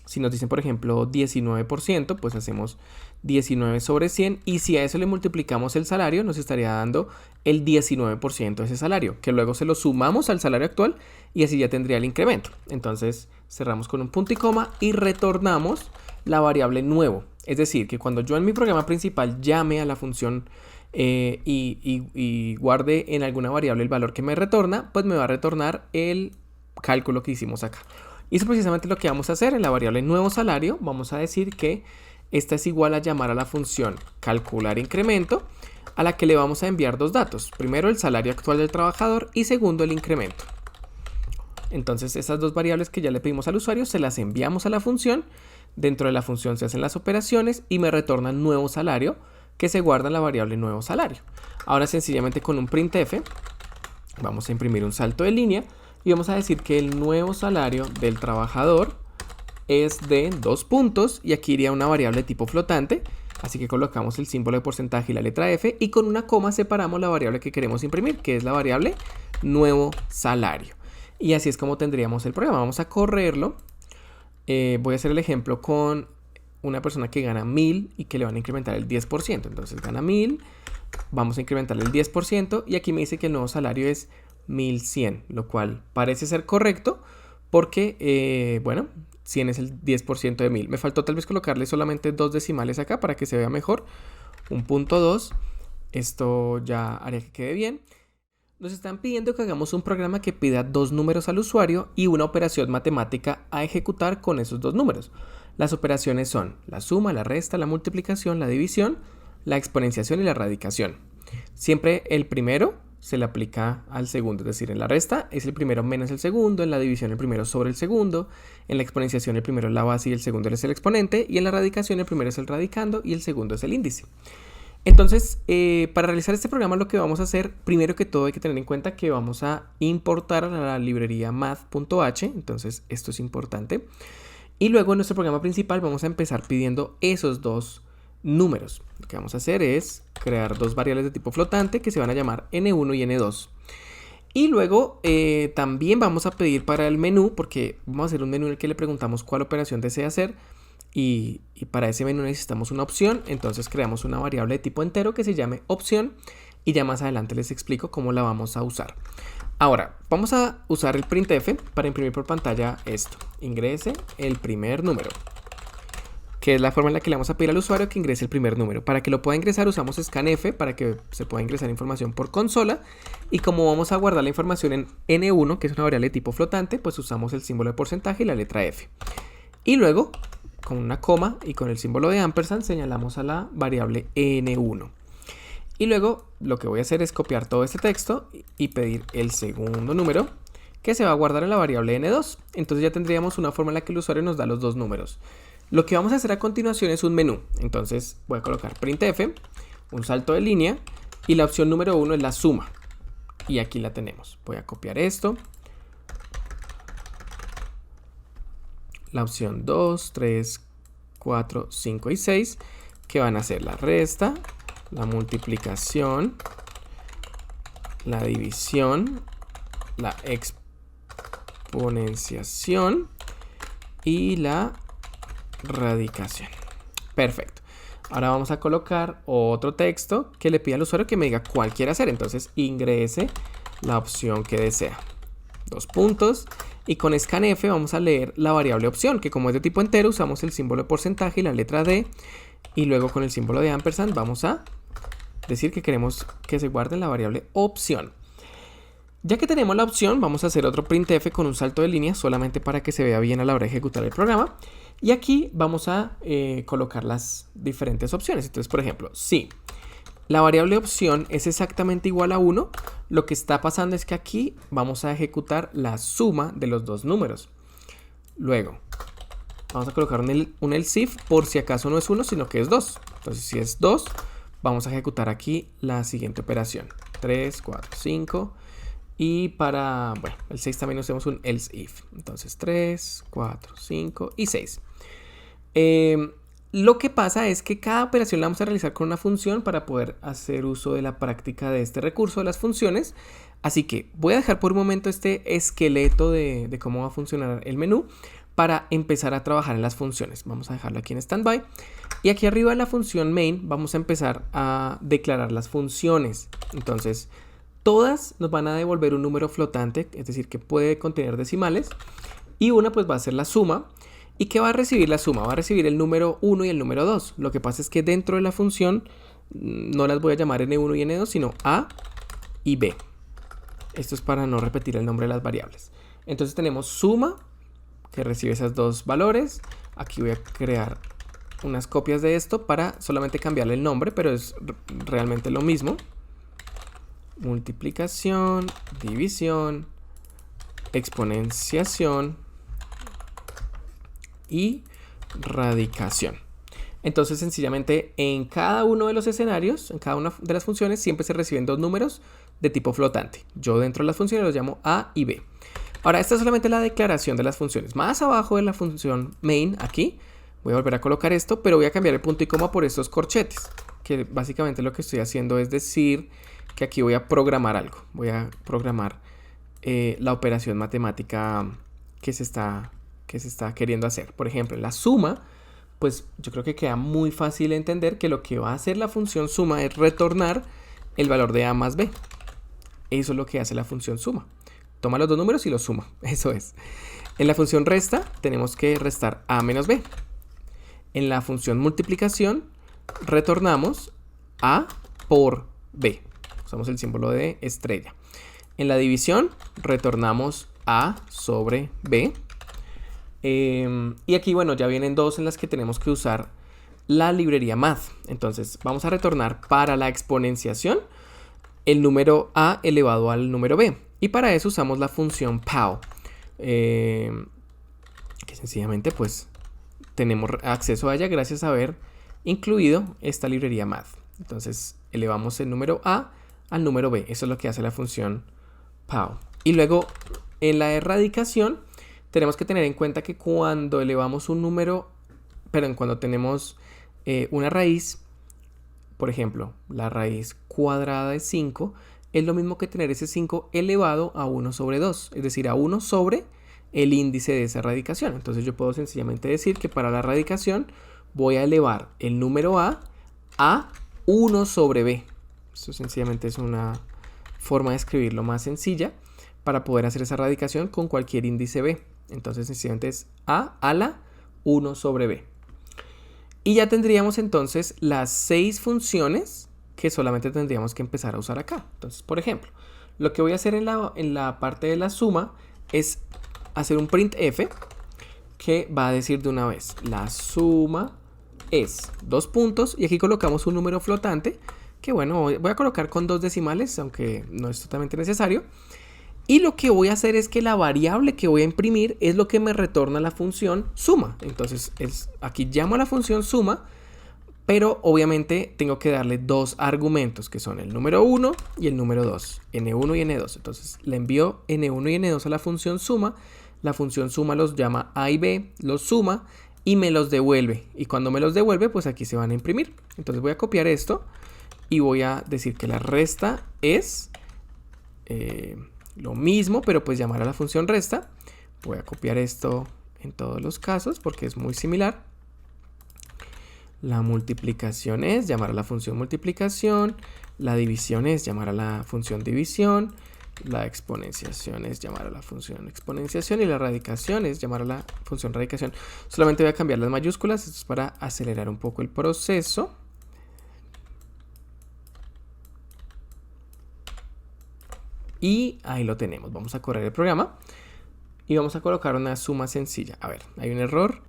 Si nos dicen, por ejemplo, 19%, pues hacemos 19 sobre 100. Y si a eso le multiplicamos el salario, nos estaría dando el 19% de ese salario, que luego se lo sumamos al salario actual y así ya tendría el incremento. Entonces cerramos con un punto y coma y retornamos la variable nuevo. Es decir, que cuando yo en mi programa principal llame a la función y guarde en alguna variable el valor que me retorna, pues me va a retornar el cálculo que hicimos acá. Y eso es precisamente lo que vamos a hacer. En la variable nuevo salario vamos a decir que esta es igual a llamar a la función calcular incremento, a la que le vamos a enviar dos datos. Primero, el salario actual del trabajador y segundo, el incremento. Entonces esas dos variables que ya le pedimos al usuario se las enviamos a la función. Dentro de la función se hacen las operaciones y me retorna nuevo salario, que se guarda en la variable nuevo salario. Ahora sencillamente con un printf vamos a imprimir un salto de línea y vamos a decir que el nuevo salario del trabajador es de 2 puntos y aquí iría una variable tipo flotante, así que colocamos el símbolo de porcentaje y la letra F y con una coma separamos la variable que queremos imprimir, que es la variable nuevo salario. Y así es como tendríamos el programa. Vamos a correrlo. Voy a hacer el ejemplo con una persona que gana 1000 y que le van a incrementar el 10%. Entonces gana 1000, vamos a incrementarle el 10% y aquí me dice que el nuevo salario es 1100, lo cual parece ser correcto porque, bueno, 100 es el 10% de 1000. Me faltó tal vez colocarle solamente dos decimales acá para que se vea mejor. un punto 2. Esto ya haría que quede bien. Nos están pidiendo que hagamos un programa que pida 2 números al usuario y una operación matemática a ejecutar con esos 2 números. Las operaciones son la suma, la resta, la multiplicación, la división, la exponenciación y la radicación. Siempre el primero se le aplica al segundo, es decir, en la resta es el primero menos el segundo, en la división el primero sobre el segundo, en la exponenciación el primero es la base y el segundo es el exponente, y en la radicación el primero es el radicando y el segundo es el índice. Entonces, para realizar este programa lo que vamos a hacer, primero que todo hay que tener en cuenta que vamos a importar a la librería math.h, entonces esto es importante. Y luego en nuestro programa principal vamos a empezar pidiendo esos 2 números. Lo que vamos a hacer es crear 2 variables de tipo flotante que se van a llamar n1 y n2. Y luego también vamos a pedir para el menú, porque vamos a hacer un menú en el que le preguntamos cuál operación desea hacer. Y para ese menú necesitamos una opción, entonces creamos una variable de tipo entero que se llame opción y ya más adelante les explico cómo la vamos a usar. Ahora, vamos a usar el printf para imprimir por pantalla esto. Ingrese el primer número, que es la forma en la que le vamos a pedir al usuario que ingrese el primer número. Para que lo pueda ingresar usamos scanf para que se pueda ingresar información por consola. Y como vamos a guardar la información en n1, que es una variable de tipo flotante, pues usamos el símbolo de porcentaje y la letra f. Y luego, con una coma y con el símbolo de ampersand señalamos a la variable n1. Y luego lo que voy a hacer es copiar todo este texto y pedir el segundo número que se va a guardar en la variable n2. Entonces ya tendríamos una forma en la que el usuario nos da los 2 números. Lo que vamos a hacer a continuación es un menú. Entonces voy a colocar printf, un salto de línea y la opción número 1 es la suma. Y aquí la tenemos. Voy a copiar esto. La opción 2, 3, 4, 5 y 6, que van a ser la resta, la multiplicación, la división, la exponenciación y la radicación. Perfecto. Ahora vamos a colocar otro texto que le pida al usuario que me diga cuál quiere hacer. Entonces ingrese la opción que desea. 2 puntos. Y con scanf vamos a leer la variable opción, que como es de tipo entero usamos el símbolo de porcentaje y la letra D. Y luego con el símbolo de ampersand vamos a decir que queremos que se guarde en la variable opción. Ya que tenemos la opción, vamos a hacer otro printf con un salto de línea solamente para que se vea bien a la hora de ejecutar el programa. Y aquí vamos a colocar las diferentes opciones. Entonces, por ejemplo, si la variable opción es exactamente igual a 1, lo que está pasando es que aquí vamos a ejecutar la suma de los 2 números. Luego, vamos a colocar un else if por si acaso no es 1, sino que es 2. Entonces, si es 2, vamos a ejecutar aquí la siguiente operación. 3, 4, 5. Y para, bueno, el 6 también usamos un else if. Entonces 3, 4, 5 y 6. Lo que pasa es que cada operación la vamos a realizar con una función para poder hacer uso de la práctica de este recurso de las funciones. Así que voy a dejar por un momento este esqueleto de cómo va a funcionar el menú para empezar a trabajar en las funciones. Vamos a dejarlo aquí en standby. Y aquí arriba en la función main vamos a empezar a declarar las funciones. Entonces, todas nos van a devolver un número flotante, es decir, que puede contener decimales. Y una pues va a ser la suma. ¿Y qué va a recibir la suma? Va a recibir el número 1 y el número 2. Lo que pasa es que dentro de la función no las voy a llamar n1 y n2, sino a y b. Esto es para no repetir el nombre de las variables. Entonces tenemos suma, que recibe esos 2 valores. Aquí voy a crear unas copias de esto para solamente cambiarle el nombre, pero es realmente lo mismo. Multiplicación, división, exponenciación y radicación. Entonces sencillamente en cada uno de los escenarios, en cada una de las funciones, siempre se reciben 2 números de tipo flotante. Yo dentro de las funciones los llamo a y b. Ahora esta es solamente la declaración de las funciones. Más abajo de la función main, aquí, voy a volver a colocar esto, pero voy a cambiar el punto y coma por estos corchetes, que básicamente lo que estoy haciendo es decir que aquí voy a programar algo. Voy a programar la operación matemática que se está queriendo hacer. Por ejemplo, la suma, pues yo creo que queda muy fácil entender que lo que va a hacer la función suma es retornar el valor de a más b. Eso es lo que hace la función suma. Toma los 2 números y los suma. Eso es. En la función resta tenemos que restar a menos b. En la función multiplicación retornamos A por B. Usamos el símbolo de estrella. En la división retornamos A sobre B. Y aquí, bueno, ya vienen dos en las que tenemos que usar la librería math. Entonces vamos a retornar para la exponenciación el número A elevado al número B. Y para eso usamos la función POW. Que sencillamente pues tenemos acceso a ella gracias a haber incluido esta librería math. Entonces elevamos el número A al número B. Eso es lo que hace la función POW. Y luego en la erradicación tenemos que tener en cuenta que cuando elevamos un número, cuando tenemos una raíz, por ejemplo, la raíz cuadrada de 5, es lo mismo que tener ese 5 elevado a 1 sobre 2, es decir, a 1 sobre el índice de esa radicación. Entonces yo puedo sencillamente decir que para la radicación voy a elevar el número A 1 sobre B. Esto sencillamente es una forma de escribirlo más sencilla para poder hacer esa radicación con cualquier índice B. Entonces sencillamente es A a la 1 sobre B. Y ya tendríamos entonces las 6 funciones que solamente tendríamos que empezar a usar acá. Entonces, por ejemplo, lo que voy a hacer en la parte de la suma es hacer un printf que va a decir de una vez la suma es 2 puntos y aquí colocamos un número flotante que bueno, voy a colocar con 2 decimales, aunque no es totalmente necesario. Y lo que voy a hacer es que la variable que voy a imprimir es lo que me retorna la función suma. Entonces aquí llamo a la función suma, pero obviamente tengo que darle 2 argumentos que son el número 1 y el número 2, n1 y n2. Entonces le envío n1 y n2 a la función suma. La función suma los llama a y b, los suma y me los devuelve. Y cuando me los devuelve, pues aquí se van a imprimir. Entonces voy a copiar esto y voy a decir que la resta es lo mismo, pero pues llamar a la función resta. Voy a copiar esto en todos los casos porque es muy similar. La multiplicación es llamar a la función multiplicación. La división es llamar a la función división. La exponenciación es llamar a la función exponenciación. Y la radicación es llamar a la función radicación. Solamente voy a cambiar las mayúsculas. Esto es para acelerar un poco el proceso. Y ahí lo tenemos. Vamos a correr el programa y vamos a colocar una suma sencilla. A ver, hay un error.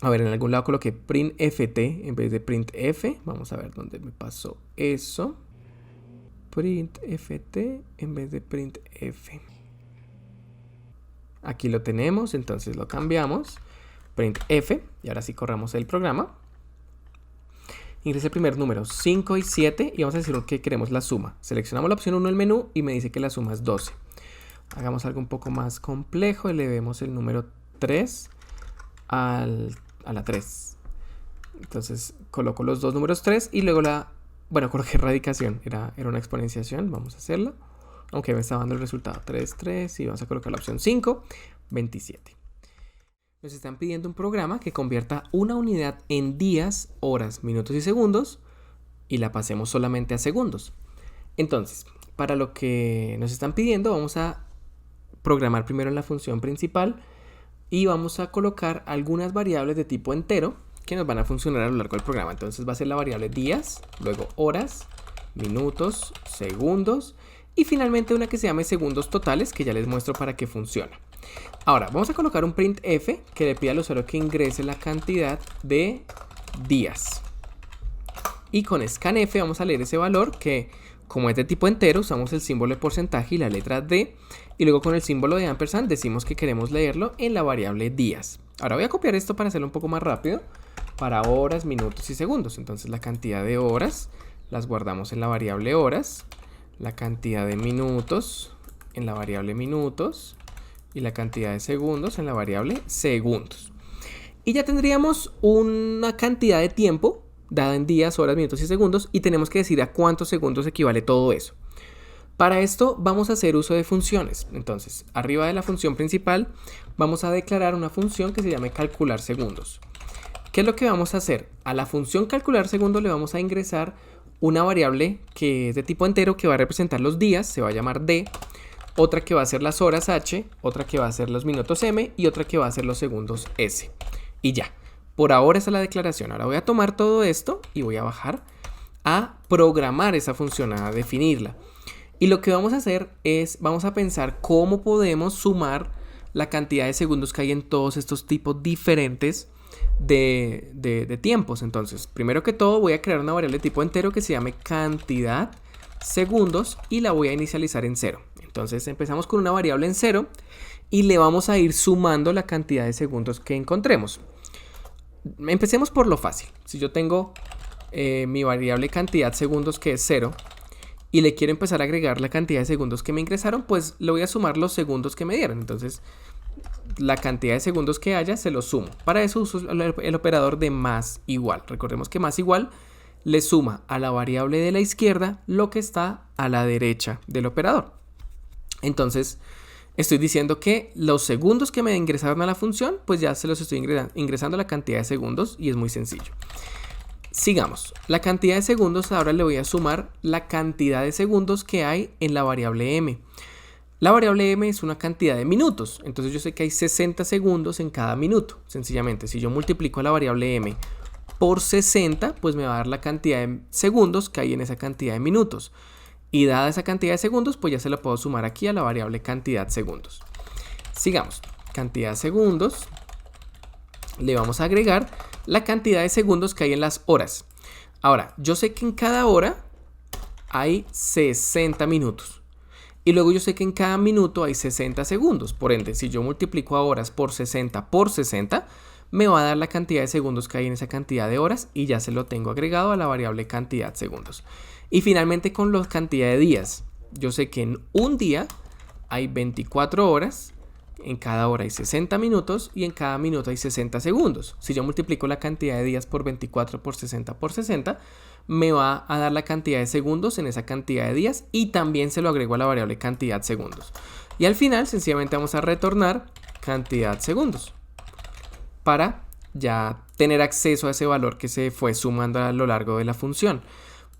A ver, en algún lado coloqué printft en vez de printf. Vamos a ver dónde me pasó eso. Printft en vez de printf. Aquí lo tenemos, entonces lo cambiamos. Printf, y ahora sí corramos el programa. Ingresa el primer número, 5 y 7, y vamos a decir que queremos la suma. Seleccionamos la opción 1 del menú y me dice que la suma es 12. Hagamos algo un poco más complejo, elevemos el número 3 a la 3. Entonces coloco los dos números 3 y luego coloqué radicación, era una exponenciación, vamos a hacerla. Aunque me está dando el resultado 3, 3 y vamos a colocar la opción 5, 27. Nos están pidiendo un programa que convierta una unidad en días, horas, minutos y segundos y la pasemos solamente a segundos. Entonces, para lo que nos están pidiendo, vamos a programar primero en la función principal y vamos a colocar algunas variables de tipo entero que nos van a funcionar a lo largo del programa. Entonces va a ser la variable días, luego horas, minutos, segundos y finalmente una que se llame segundos totales que ya les muestro para qué funciona. Ahora, vamos a colocar un printf que le pida al usuario que ingrese la cantidad de días. Y con scanf vamos a leer ese valor que, como es de tipo entero, usamos el símbolo de porcentaje y la letra D. Y luego con el símbolo de ampersand decimos que queremos leerlo en la variable días. Ahora voy a copiar esto para hacerlo un poco más rápido. Para horas, minutos y segundos. Entonces la cantidad de horas las guardamos en la variable horas. La cantidad de minutos en la variable minutos. Y la cantidad de segundos en la variable segundos. Y ya tendríamos una cantidad de tiempo dada en días, horas, minutos y segundos. Y tenemos que decir a cuántos segundos equivale todo eso. Para esto vamos a hacer uso de funciones. Entonces, arriba de la función principal vamos a declarar una función que se llame calcular segundos. ¿Qué es lo que vamos a hacer? A la función calcular segundos le vamos a ingresar una variable que es de tipo entero que va a representar los días, se va a llamar D. Otra que va a ser las horas H, otra que va a ser los minutos M y otra que va a ser los segundos S. Y ya, por ahora esa es la declaración. Ahora voy a tomar todo esto y voy a bajar a programar esa función, a definirla. Y lo que vamos a hacer es, vamos a pensar cómo podemos sumar la cantidad de segundos que hay en todos estos tipos diferentes de tiempos. Entonces, primero que todo voy a crear una variable de tipo entero que se llame cantidad segundos y la voy a inicializar en 0. Entonces empezamos con una variable en 0 y le vamos a ir sumando la cantidad de segundos que encontremos. Empecemos por lo fácil. Si yo tengo mi variable cantidad segundos que es 0 y le quiero empezar a agregar la cantidad de segundos que me ingresaron, pues le voy a sumar los segundos que me dieron. Entonces la cantidad de segundos que haya se los sumo. Para eso uso el operador de más igual. Recordemos que más igual le suma a la variable de la izquierda lo que está a la derecha del operador. Entonces estoy diciendo que los segundos que me ingresaron a la función, pues ya se los estoy ingresando a la cantidad de segundos y es muy sencillo. Sigamos. La cantidad de segundos ahora le voy a sumar la cantidad de segundos que hay en la variable m. La variable m es una cantidad de minutos, entonces yo sé que hay 60 segundos en cada minuto. Sencillamente, si yo multiplico la variable m por 60, pues me va a dar la cantidad de segundos que hay en esa cantidad de minutos. Y dada esa cantidad de segundos, pues ya se lo puedo sumar aquí a la variable cantidad segundos. Sigamos. Cantidad segundos. Le vamos a agregar la cantidad de segundos que hay en las horas. Ahora, yo sé que en cada hora hay 60 minutos. Y luego yo sé que en cada minuto hay 60 segundos. Por ende, si yo multiplico a horas por 60, me va a dar la cantidad de segundos que hay en esa cantidad de horas y ya se lo tengo agregado a la variable cantidad segundos. Y finalmente con la cantidad de días. Yo sé que en un día hay 24 horas. En cada hora hay 60 minutos y en cada minuto hay 60 segundos. Si yo multiplico la cantidad de días por 24 por 60, me va a dar la cantidad de segundos en esa cantidad de días y también se lo agrego a la variable cantidad segundos. Y al final sencillamente vamos a retornar cantidad segundos para ya tener acceso a ese valor que se fue sumando a lo largo de la función.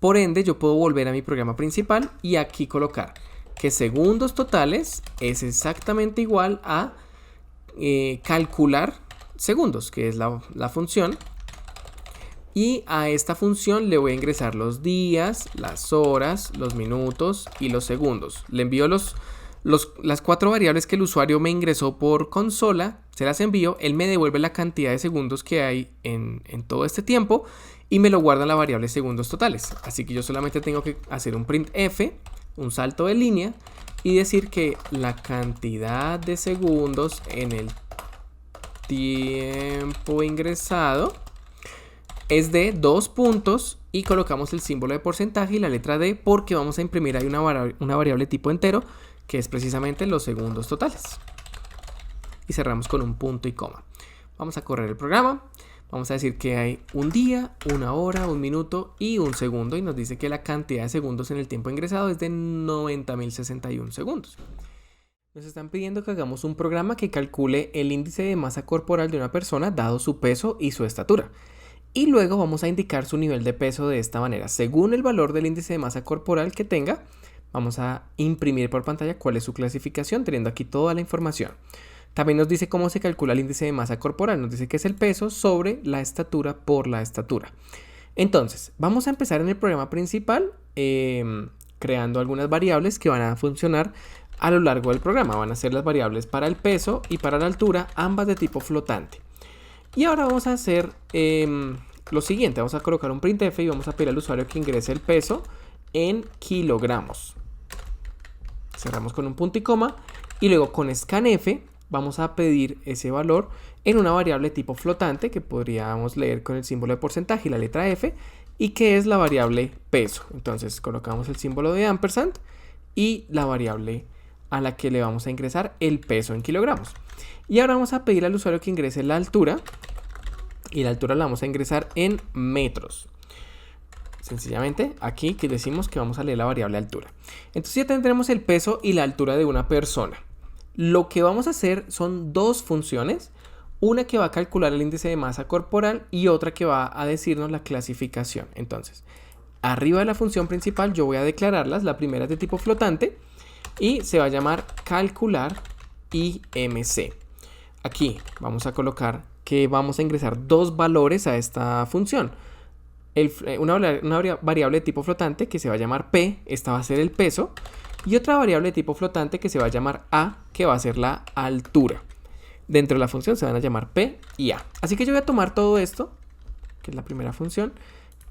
Por ende, yo puedo volver a mi programa principal y aquí colocar que segundos totales es exactamente igual a calcular segundos, que es la función. Y a esta función le voy a ingresar los días, las horas, los minutos y los segundos. Le envío las 4 variables que el usuario me ingresó por consola, se las envío, él me devuelve la cantidad de segundos que hay en todo este tiempo y me lo guarda en la variable segundos totales. Así que yo solamente tengo que hacer un printf, un salto de línea y decir que la cantidad de segundos en el tiempo ingresado es de 2 puntos y colocamos el símbolo de porcentaje y la letra D porque vamos a imprimir ahí una variable tipo entero que es precisamente los segundos totales. Y cerramos con un punto y coma. Vamos a correr el programa. Vamos a decir que hay un día, una hora, un minuto y un segundo y nos dice que la cantidad de segundos en el tiempo ingresado es de 90.061 segundos. Nos están pidiendo que hagamos un programa que calcule el índice de masa corporal de una persona dado su peso y su estatura. Y luego vamos a indicar su nivel de peso de esta manera. Según el valor del índice de masa corporal que tenga, vamos a imprimir por pantalla cuál es su clasificación, teniendo aquí toda la información. También nos dice cómo se calcula el índice de masa corporal. Nos dice que es el peso sobre la estatura por la estatura. Entonces, vamos a empezar en el programa principal creando algunas variables que van a funcionar a lo largo del programa. Van a ser las variables para el peso y para la altura, ambas de tipo flotante. Y ahora vamos a hacer lo siguiente. Vamos a colocar un printf y vamos a pedir al usuario que ingrese el peso en kilogramos. Cerramos con un punto y coma. Y luego con scanf vamos a pedir ese valor en una variable tipo flotante que podríamos leer con el símbolo de porcentaje y la letra F y que es la variable peso. Entonces colocamos el símbolo de ampersand y la variable a la que le vamos a ingresar el peso en kilogramos. Y ahora vamos a pedir al usuario que ingrese la altura y la altura la vamos a ingresar en metros. Sencillamente aquí que decimos que vamos a leer la variable altura. Entonces ya tendremos el peso y la altura de una persona. Lo que vamos a hacer son dos funciones, una que va a calcular el índice de masa corporal y otra que va a decirnos la clasificación. Entonces, arriba de la función principal yo voy a declararlas, la primera es de tipo flotante y se va a llamar calcular IMC. Aquí vamos a colocar que vamos a ingresar dos valores a esta función. una variable de tipo flotante que se va a llamar P, esta va a ser el peso, y otra variable de tipo flotante que se va a llamar A, que va a ser la altura. Dentro de la función se van a llamar P y A. Así que yo voy a tomar todo esto, que es la primera función,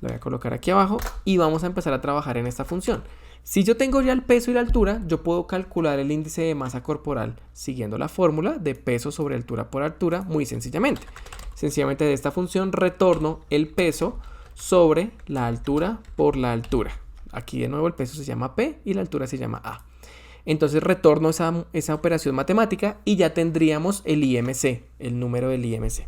la voy a colocar aquí abajo y vamos a empezar a trabajar en esta función. Si yo tengo ya el peso y la altura, yo puedo calcular el índice de masa corporal siguiendo la fórmula de peso sobre altura por altura muy sencillamente. Sencillamente de esta función retorno el peso sobre la altura por la altura. Aquí de nuevo el peso se llama P y la altura se llama A. Entonces retorno esa operación matemática y ya tendríamos el IMC, el número del IMC.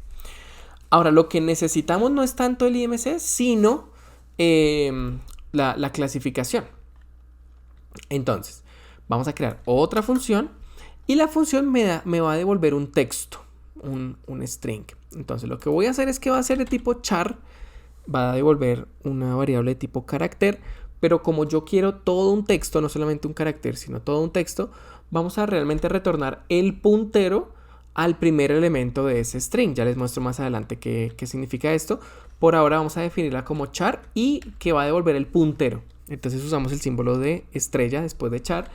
Ahora lo que necesitamos no es tanto el IMC, sino la clasificación. Entonces vamos a crear otra función y la función me va a devolver un texto, un string. Entonces lo que voy a hacer es que va a ser de tipo char, va a devolver una variable de tipo carácter, pero como yo quiero todo un texto, no solamente un carácter, sino todo un texto, vamos a realmente retornar el puntero al primer elemento de ese string. Ya les muestro más adelante qué significa esto. Por ahora vamos a definirla como char y que va a devolver el puntero. Entonces usamos el símbolo de estrella después de char.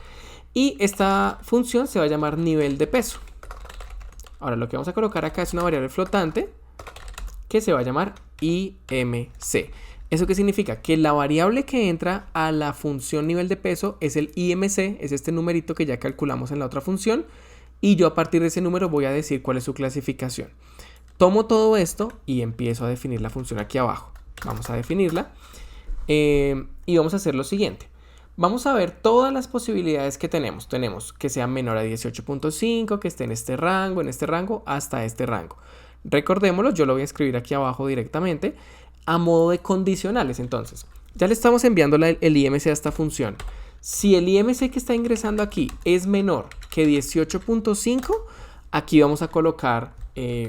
Y esta función se va a llamar nivel de peso. Ahora lo que vamos a colocar acá es una variable flotante que se va a llamar IMC. ¿Eso qué significa? Que la variable que entra a la función nivel de peso es el IMC, es este numerito que ya calculamos en la otra función, y yo a partir de ese número voy a decir cuál es su clasificación. Tomo todo esto y empiezo a definir la función aquí abajo. Vamos a definirla y vamos a hacer lo siguiente. Vamos a ver todas las posibilidades que tenemos. Tenemos que sea menor a 18.5, que esté en este rango, hasta este rango. Recordémoslo, yo lo voy a escribir aquí abajo directamente a modo de condicionales. Entonces, ya le estamos enviando el IMC a esta función. Si el IMC que está ingresando aquí es menor que 18.5, aquí vamos a colocar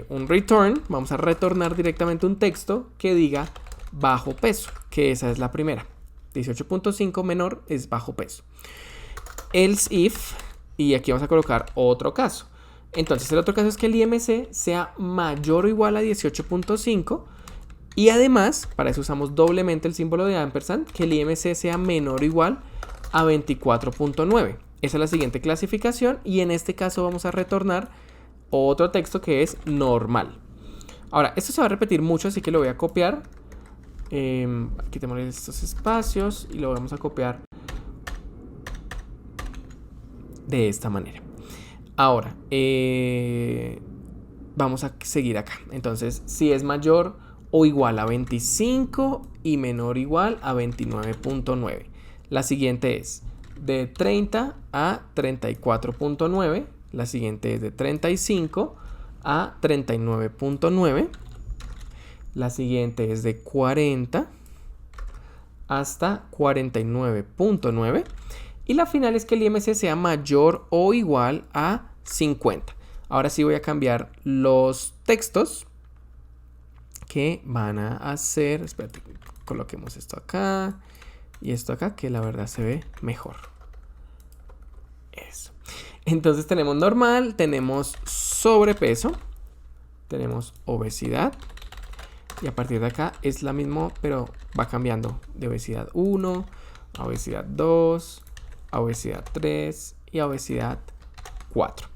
un return. Vamos a retornar directamente un texto que diga bajo peso, que esa es la primera. 18.5 menor es bajo peso. Else if, y aquí vamos a colocar otro caso. Entonces el otro caso es que el IMC sea mayor o igual a 18.5 y además, para eso usamos doblemente el símbolo de ampersand, que el IMC sea menor o igual a 24.9. Esa es la siguiente clasificación y en este caso vamos a retornar otro texto que es normal. Ahora, esto se va a repetir mucho, así que lo voy a copiar. Quitemos estos espacios y lo vamos a copiar de esta manera. Ahora, vamos a seguir acá. Entonces, si es mayor o igual a 25 y menor o igual a 29.9. La siguiente es de 30 a 34.9. La siguiente es de 35 a 39.9. La siguiente es de 40 hasta 49.9. Y la final es que el IMC sea mayor o igual a 50. Ahora sí voy a cambiar los textos que van a hacer. Espérate, coloquemos esto acá y esto acá, que la verdad se ve mejor. Eso. Entonces tenemos normal, tenemos sobrepeso, tenemos obesidad. Y a partir de acá es la misma, pero va cambiando de obesidad 1 a obesidad 2, a obesidad 3 y a obesidad 4.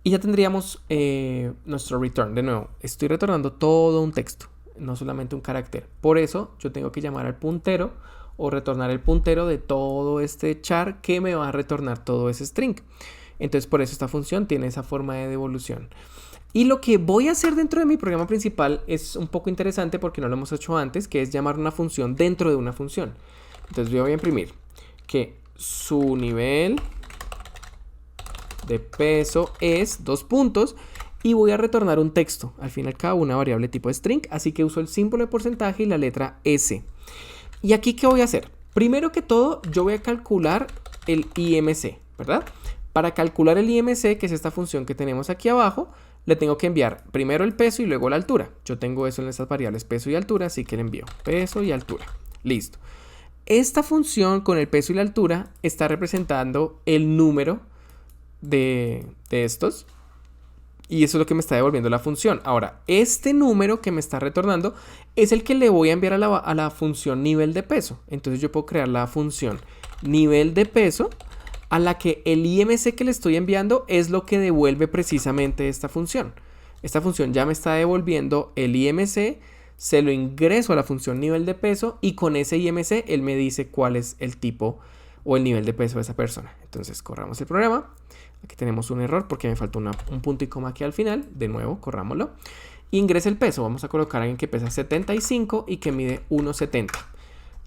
Y ya tendríamos nuestro return. De nuevo, estoy retornando todo un texto, no solamente un carácter. Por eso yo tengo que llamar al puntero o retornar el puntero de todo este char que me va a retornar todo ese string. Entonces por eso esta función tiene esa forma de devolución. Y lo que voy a hacer dentro de mi programa principal es un poco interesante porque no lo hemos hecho antes, que es llamar una función dentro de una función. Entonces yo voy a imprimir que su nivel de peso es 2 puntos y voy a retornar un texto. Al fin y al cabo una variable tipo string, así que uso el símbolo de porcentaje y la letra S. ¿Y aquí qué voy a hacer? Primero que todo yo voy a calcular el IMC, ¿verdad? Para calcular el IMC, que es esta función que tenemos aquí abajo, le tengo que enviar primero el peso y luego la altura. Yo tengo eso en estas variables peso y altura, así que le envío peso y altura. Listo. Esta función con el peso y la altura está representando el número de estos. Y eso es lo que me está devolviendo la función. Ahora, este número que me está retornando es el que le voy a enviar a la función nivel de peso. Entonces yo puedo crear la función nivel de peso a la que el IMC que le estoy enviando es lo que devuelve precisamente esta función. Esta función ya me está devolviendo el IMC, se lo ingreso a la función nivel de peso y con ese IMC él me dice cuál es el tipo o el nivel de peso de esa persona. Entonces corramos el programa. Aquí tenemos un error porque me faltó un punto y coma aquí al final. De nuevo, corrámoslo. Ingresa el peso. Vamos a colocar a alguien que pesa 75 y que mide 1,70.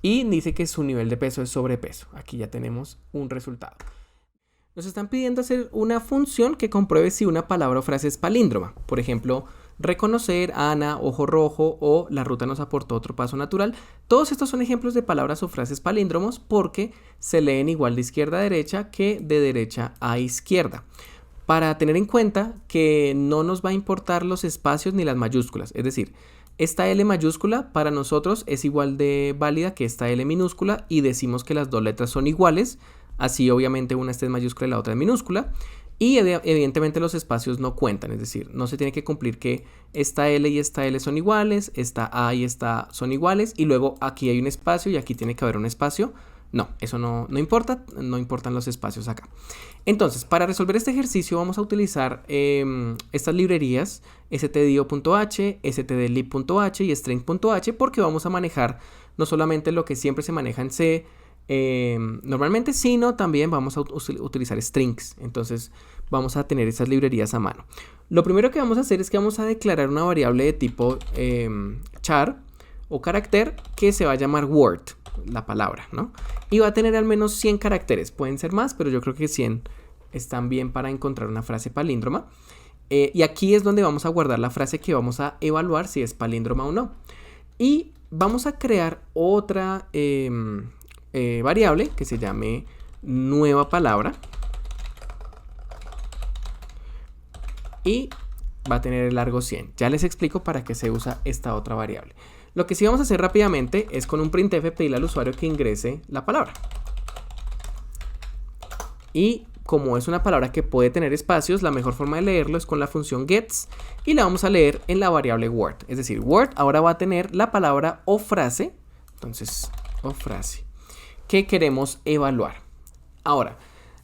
Y dice que su nivel de peso es sobrepeso. Aquí ya tenemos un resultado. Nos están pidiendo hacer una función que compruebe si una palabra o frase es palíndroma. Por ejemplo, reconocer, Ana, ojo rojo o la ruta nos aportó otro paso natural. Todos estos son ejemplos de palabras o frases palíndromos porque se leen igual de izquierda a derecha que de derecha a izquierda. Para tener en cuenta que no nos va a importar los espacios ni las mayúsculas. Es decir, esta L mayúscula para nosotros es igual de válida que esta L minúscula y decimos que las dos letras son iguales. Así obviamente una está en mayúscula y la otra en minúscula. Y evidentemente los espacios no cuentan, es decir, no se tiene que cumplir que esta L y esta L son iguales, esta A y esta son iguales y luego aquí hay un espacio y aquí tiene que haber un espacio. No, eso no importa, no importan los espacios acá. Entonces, para resolver este ejercicio vamos a utilizar estas librerías stdio.h, stdlib.h y string.h porque vamos a manejar no solamente lo que siempre se maneja en C, normalmente, sino también vamos a utilizar strings. Entonces vamos a tener esas librerías a mano. Lo primero que vamos a hacer es que vamos a declarar una variable de tipo char o carácter que se va a llamar word, la palabra, ¿no? Y va a tener al menos 100 caracteres. Pueden ser más, pero yo creo que 100 están bien para encontrar una frase palíndroma. Y aquí es donde vamos a guardar la frase que vamos a evaluar si es palíndroma o no. Y vamos a crear otra variable que se llame nueva palabra y va a tener el largo 100. Ya les explico para qué se usa esta otra variable. Lo que sí vamos a hacer rápidamente es con un printf pedirle al usuario que ingrese la palabra. Y como es una palabra que puede tener espacios, la mejor forma de leerlo es con la función gets y la vamos a leer en la variable word. Es decir, word ahora va a tener la palabra o frase, entonces o frase, que queremos evaluar. Ahora,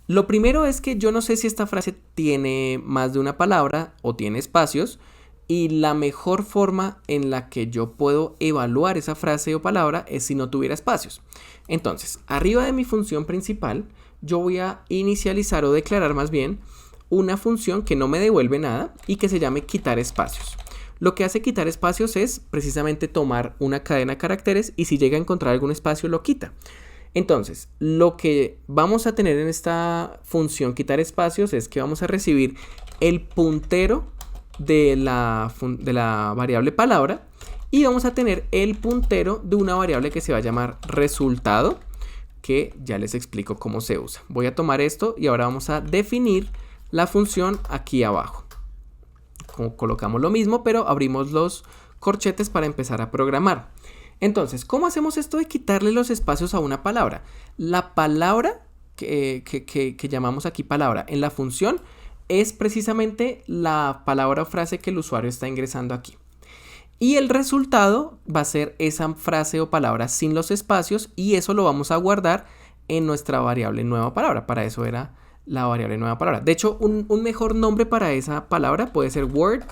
lo primero es que yo no sé si esta frase tiene más de una palabra o tiene espacios y la mejor forma en la que yo puedo evaluar esa frase o palabra es si no tuviera espacios. Entonces, arriba de mi función principal, yo voy a inicializar o declarar más bien una función que no me devuelve nada y que se llame quitar espacios. Lo que hace quitar espacios es precisamente tomar una cadena de caracteres y si llega a encontrar algún espacio lo quita. Entonces, lo que vamos a tener en esta función quitar espacios es que vamos a recibir el puntero de la variable palabra y vamos a tener el puntero de una variable que se va a llamar resultado, que ya les explico cómo se usa. Voy a tomar esto y ahora vamos a definir la función aquí abajo. Colocamos lo mismo, pero abrimos los corchetes para empezar a programar. Entonces, ¿cómo hacemos esto de quitarle los espacios a una palabra? La palabra que llamamos aquí palabra en la función es precisamente la palabra o frase que el usuario está ingresando aquí. Y el resultado va a ser esa frase o palabra sin los espacios y eso lo vamos a guardar en nuestra variable nueva palabra. Para eso era la variable nueva palabra. De hecho, un mejor nombre para esa palabra puede ser word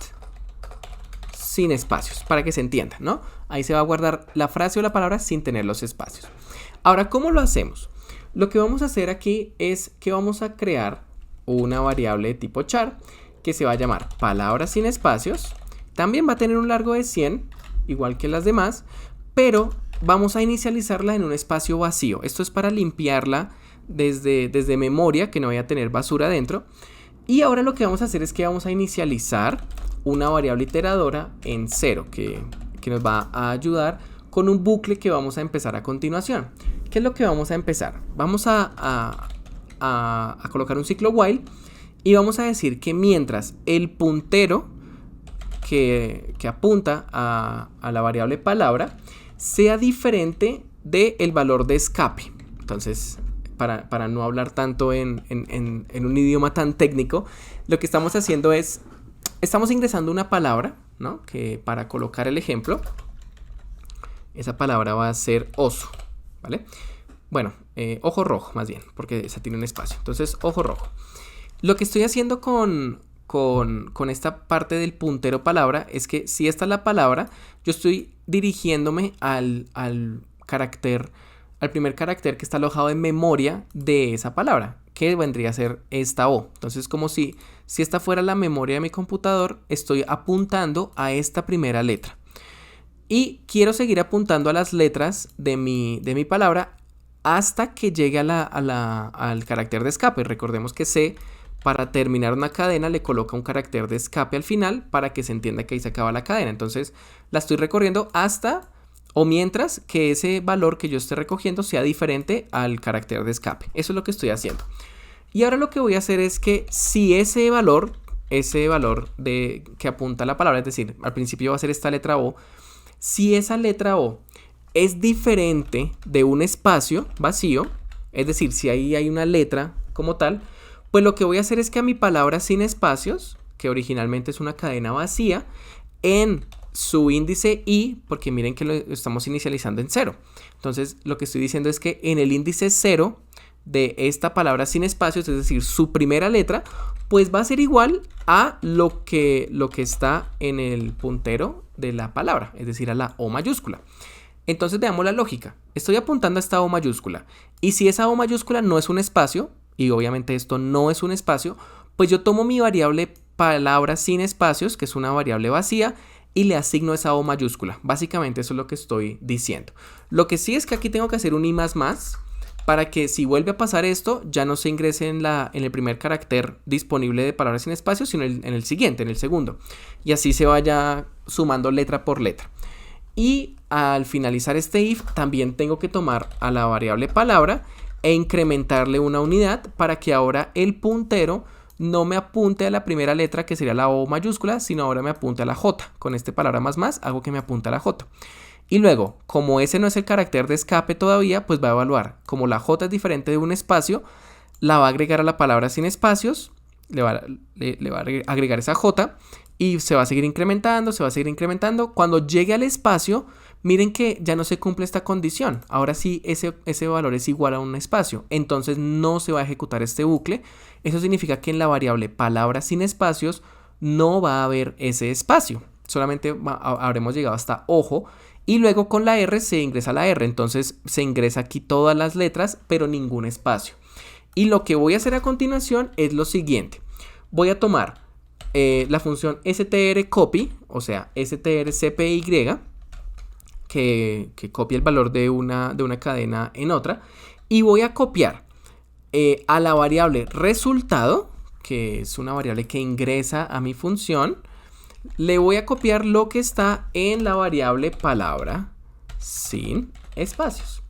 sin espacios, para que se entienda, ¿no? Ahí se va a guardar la frase o la palabra sin tener los espacios. Ahora, ¿cómo lo hacemos? Lo que vamos a hacer aquí es que vamos a crear una variable de tipo char que se va a llamar palabra sin espacios. También va a tener un largo de 100, igual que las demás, pero vamos a inicializarla en un espacio vacío. Esto es para limpiarla desde memoria, que no vaya a tener basura dentro. Y ahora lo que vamos a hacer es que vamos a inicializar una variable iteradora en 0, que nos va a ayudar con un bucle que vamos a empezar a continuación. ¿Qué es lo que vamos a empezar? Vamos a colocar un ciclo while y vamos a decir que mientras el puntero que apunta a la variable palabra sea diferente del valor de escape. Entonces, para no hablar tanto en un idioma tan técnico, lo que estamos haciendo es estamos ingresando una palabra, ¿no? Que para colocar el ejemplo, esa palabra va a ser oso, ¿vale? Bueno, ojo rojo más bien, porque esa tiene un espacio. Entonces, ojo rojo. Lo que estoy haciendo con esta parte del puntero palabra es que si esta es la palabra, yo estoy dirigiéndome al primer carácter que está alojado en memoria de esa palabra, que vendría a ser esta O. Entonces, como si esta fuera la memoria de mi computador, estoy apuntando a esta primera letra. Y quiero seguir apuntando a las letras de mi palabra hasta que llegue al carácter de escape. Recordemos que C, para terminar una cadena, le coloca un carácter de escape al final para que se entienda que ahí se acaba la cadena. Entonces, la estoy recorriendo hasta o mientras que ese valor que yo esté recogiendo sea diferente al carácter de escape. Eso es lo que estoy haciendo. Y ahora lo que voy a hacer es que si ese valor que apunta a la palabra, es decir, al principio va a ser esta letra O, si esa letra O es diferente de un espacio vacío, es decir, si ahí hay una letra como tal, pues lo que voy a hacer es que a mi palabra sin espacios, que originalmente es una cadena vacía, en su índice I, porque miren que lo estamos inicializando en 0. Entonces, lo que estoy diciendo es que en el índice 0 de esta palabra sin espacios, es decir, su primera letra, pues va a ser igual a lo que está en el puntero de la palabra, es decir, a la O mayúscula. Entonces, veamos la lógica. Estoy apuntando a esta O mayúscula. Y si esa O mayúscula no es un espacio, y obviamente esto no es un espacio, pues yo tomo mi variable palabra sin espacios, que es una variable vacía, y le asigno esa O mayúscula. Básicamente eso es lo que estoy diciendo. Lo que sí es que aquí tengo que hacer un I++, para que si vuelve a pasar esto, ya no se ingrese en el primer carácter disponible de palabras sin espacios, sino en el siguiente, en el segundo. Y así se vaya sumando letra por letra. Y al finalizar este if, también tengo que tomar a la variable palabra e incrementarle una unidad para que ahora el puntero no me apunte a la primera letra, que sería la O mayúscula, sino ahora me apunte a la J. Con este palabra más, hago que me apunte a la J. Y luego, como ese no es el carácter de escape todavía, pues va a evaluar. Como la J es diferente de un espacio, la va a agregar a la palabra sin espacios, le va a agregar esa J y se va a seguir incrementando, Cuando llegue al espacio, miren que ya no se cumple esta condición. Ahora sí, ese valor es igual a un espacio. Entonces no se va a ejecutar este bucle. Eso significa que en la variable palabra sin espacios no va a haber ese espacio. Solamente habremos llegado hasta ojo. Y luego con la R se ingresa la R. Entonces se ingresa aquí todas las letras, pero ningún espacio. Y lo que voy a hacer a continuación es lo siguiente. Voy a tomar la función strcopy, o sea, strcpy, que copia el valor de una cadena en otra, y voy a copiar a la variable resultado, que es una variable que ingresa a mi función, le voy a copiar lo que está en la variable palabra sin espacios.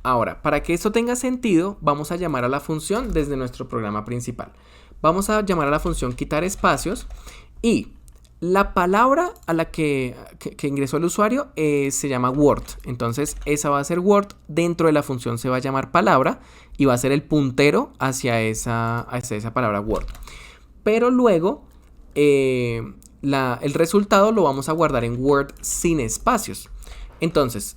Ahora, para que esto tenga sentido, vamos a llamar a la función desde nuestro programa principal. Vamos a llamar a la función quitar espacios y la palabra a la que ingresó el usuario se llama Word. Entonces esa va a ser Word. Dentro de la función se va a llamar palabra y va a ser el puntero hacia esa palabra Word. Pero luego el resultado lo vamos a guardar en Word sin espacios. Entonces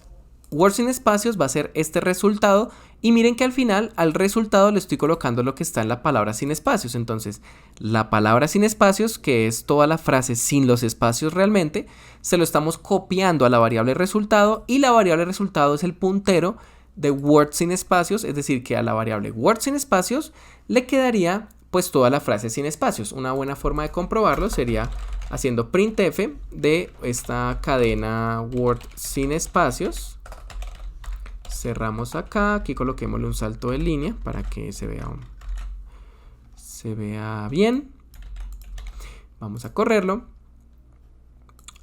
Word sin espacios va a ser este resultado. Y miren que al final, al resultado le estoy colocando lo que está en la palabra sin espacios. Entonces, la palabra sin espacios, que es toda la frase sin los espacios realmente, se lo estamos copiando a la variable resultado. Y la variable resultado es el puntero de Word sin espacios. Es decir, que a la variable Word sin espacios le quedaría pues toda la frase sin espacios. Una buena forma de comprobarlo sería haciendo printf de esta cadena Word sin espacios. Cerramos acá, aquí coloquémosle un salto de línea para que se vea bien. Vamos a correrlo.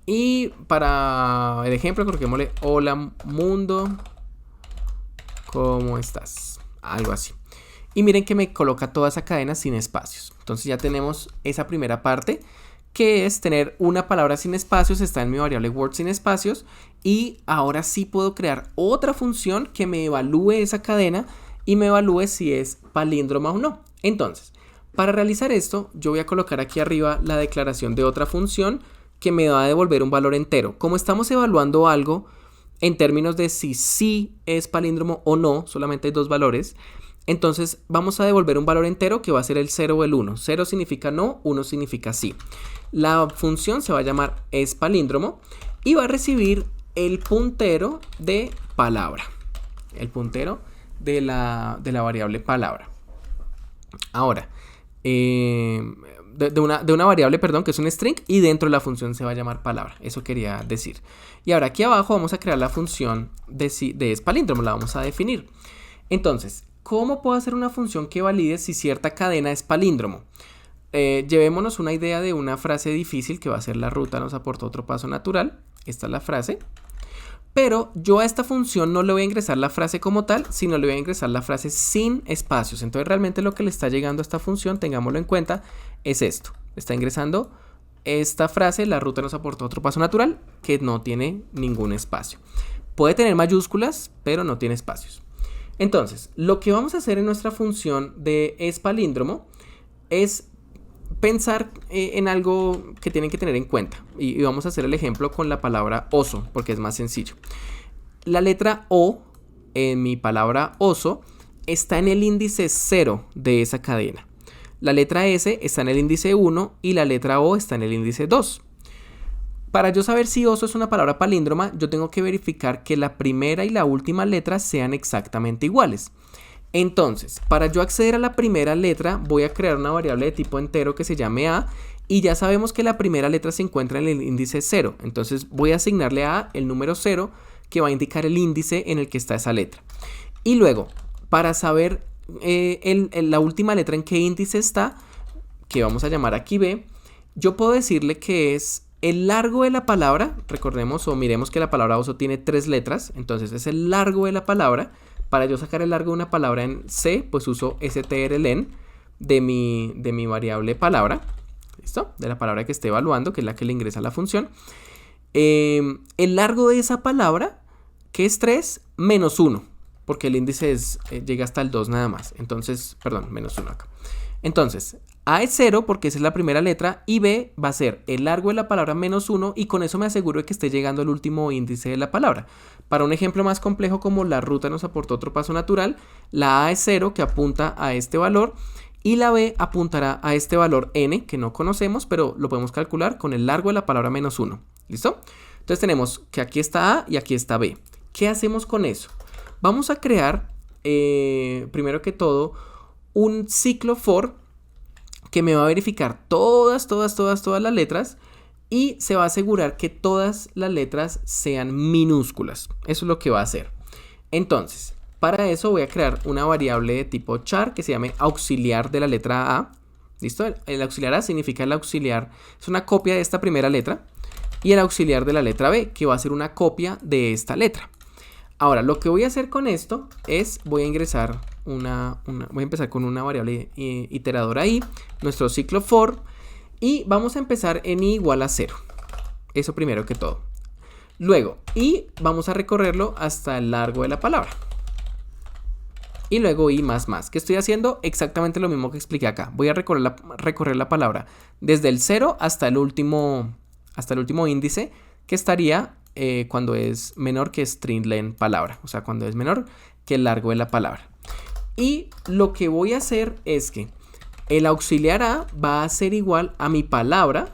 Y para el ejemplo coloquémosle hola mundo, ¿cómo estás? Algo así. Y miren que me coloca toda esa cadena sin espacios. Entonces ya tenemos esa primera parte, que es tener una palabra sin espacios, está en mi variable Word sin espacios, y ahora sí puedo crear otra función que me evalúe esa cadena y me evalúe si es palíndroma o no. Entonces, Para realizar esto, yo voy a colocar aquí arriba la declaración de otra función que me va a devolver un valor entero. Como estamos evaluando algo en términos de si sí es palíndromo o no, solamente hay dos valores, entonces vamos a devolver un valor entero que va a ser el 0 o el 1. 0 significa no, 1 significa sí. La función se va a llamar es_palíndromo y va a recibir el puntero de palabra. El puntero de la variable palabra. Ahora, de una variable, perdón, que es un string, y dentro de la función se va a llamar palabra. Eso quería decir. Y ahora aquí abajo vamos a crear la función de es_palíndromo, la vamos a definir. Entonces, ¿cómo puedo hacer una función que valide si cierta cadena es palíndromo? Llevémonos una idea de una frase difícil que va a ser la ruta nos aporta otro paso natural. Esta es la frase. Pero yo a esta función no le voy a ingresar la frase como tal, sino le voy a ingresar la frase sin espacios. Entonces realmente lo que le está llegando a esta función, tengámoslo en cuenta, es esto. Está ingresando esta frase, la ruta nos aporta otro paso natural, que no tiene ningún espacio. Puede tener mayúsculas, pero no tiene espacios. Entonces, lo que vamos a hacer en nuestra función de es_palíndromo es pensar en algo que tienen que tener en cuenta. Y vamos a hacer el ejemplo con la palabra oso, porque es más sencillo. La letra O en mi palabra oso está en el índice 0 de esa cadena. La letra S está en el índice 1 y la letra O está en el índice 2. Para yo saber si oso es una palabra palíndroma, yo tengo que verificar que la primera y la última letra sean exactamente iguales. Entonces, para yo acceder a la primera letra, voy a crear una variable de tipo entero que se llame A, y ya sabemos que la primera letra se encuentra en el índice 0. Entonces voy a asignarle a A el número 0, que va a indicar el índice en el que está esa letra. Y luego, para saber la última letra en qué índice está, que vamos a llamar aquí B, yo puedo decirle que es el largo de la palabra. Recordemos o miremos que la palabra oso tiene 3 letras, entonces es el largo de la palabra. Para yo sacar el largo de una palabra en C, pues uso strlen de mi variable palabra. ¿Listo? De la palabra que esté evaluando, que es la que le ingresa a la función. El largo de esa palabra, que es 3, menos 1. Porque el índice llega hasta el 2 nada más. Entonces, perdón, menos 1 acá. Entonces, A es 0 porque esa es la primera letra y B va a ser el largo de la palabra menos 1 y con eso me aseguro de que esté llegando al último índice de la palabra. Para un ejemplo más complejo como la ruta nos aportó otro paso natural, la A es 0 que apunta a este valor y la B apuntará a este valor n que no conocemos, pero lo podemos calcular con el largo de la palabra menos 1. ¿Listo? Entonces tenemos que aquí está A y aquí está B. ¿Qué hacemos con eso? Vamos a crear, primero que todo, un ciclo for que me va a verificar todas las letras y se va a asegurar que todas las letras sean minúsculas. Eso es lo que va a hacer. Entonces, para eso voy a crear una variable de tipo char que se llame auxiliar de la letra A. ¿Listo? El auxiliar A significa el auxiliar, es una copia de esta primera letra, y el auxiliar de la letra B, que va a ser una copia de esta letra. Ahora, lo que voy a hacer con esto es, voy a ingresar voy a empezar con una variable iteradora i, nuestro ciclo for, y vamos a empezar en i igual a 0. Eso primero que todo. Luego, i vamos a recorrerlo hasta el largo de la palabra. Y luego i más. ¿Qué estoy haciendo? Exactamente lo mismo que expliqué acá. Voy a recorrer la palabra desde el 0 hasta el último índice, que estaría cuando es menor que stringlen palabra. O sea, cuando es menor que el largo de la palabra. Y lo que voy a hacer es que el auxiliar A va a ser igual a mi palabra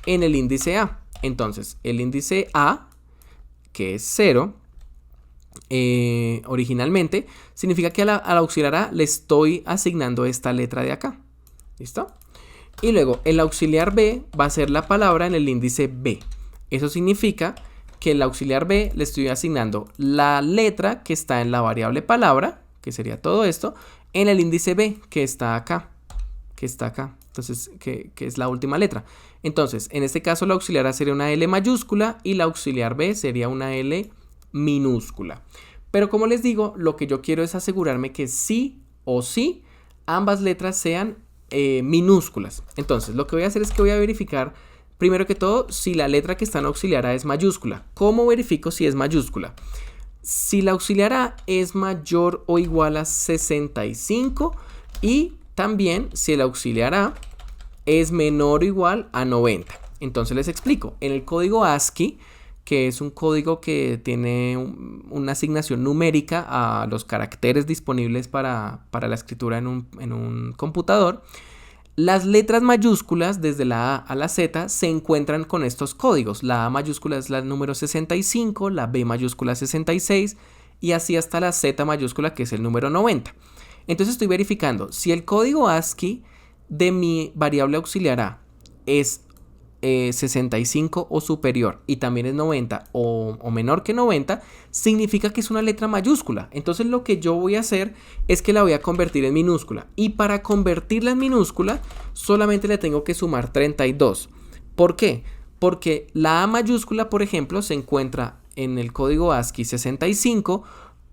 en el índice A. Entonces, el índice A, que es 0, originalmente, significa que al auxiliar A le estoy asignando esta letra de acá. ¿Listo? Y luego, el auxiliar B va a ser la palabra en el índice B. Eso significa que el auxiliar B le estoy asignando la letra que está en la variable palabra, que sería todo esto, en el índice B, que está acá. Entonces, que es la última letra. Entonces, en este caso, la auxiliar A sería una L mayúscula y la auxiliar B sería una L minúscula. Pero como les digo, lo que yo quiero es asegurarme que sí o sí ambas letras sean minúsculas. Entonces, lo que voy a hacer es que voy a verificar, primero que todo, si la letra que está en auxiliar A es mayúscula. ¿Cómo verifico si es mayúscula? Si la auxiliar A es mayor o igual a 65 y también si el auxiliar A es menor o igual a 90. Entonces les explico. En el código ASCII, que es un código que tiene una asignación numérica a los caracteres disponibles para la escritura en un computador, las letras mayúsculas desde la A a la Z se encuentran con estos códigos. La A mayúscula es la número 65, la B mayúscula 66 y así hasta la Z mayúscula, que es el número 90. Entonces estoy verificando si el código ASCII de mi variable auxiliar A es 65 o superior y también es 90 o menor que 90, significa que es una letra mayúscula. Entonces lo que yo voy a hacer es que la voy a convertir en minúscula, y para convertirla en minúscula solamente le tengo que sumar 32. ¿Por qué? Porque la A mayúscula, por ejemplo, se encuentra en el código ASCII 65,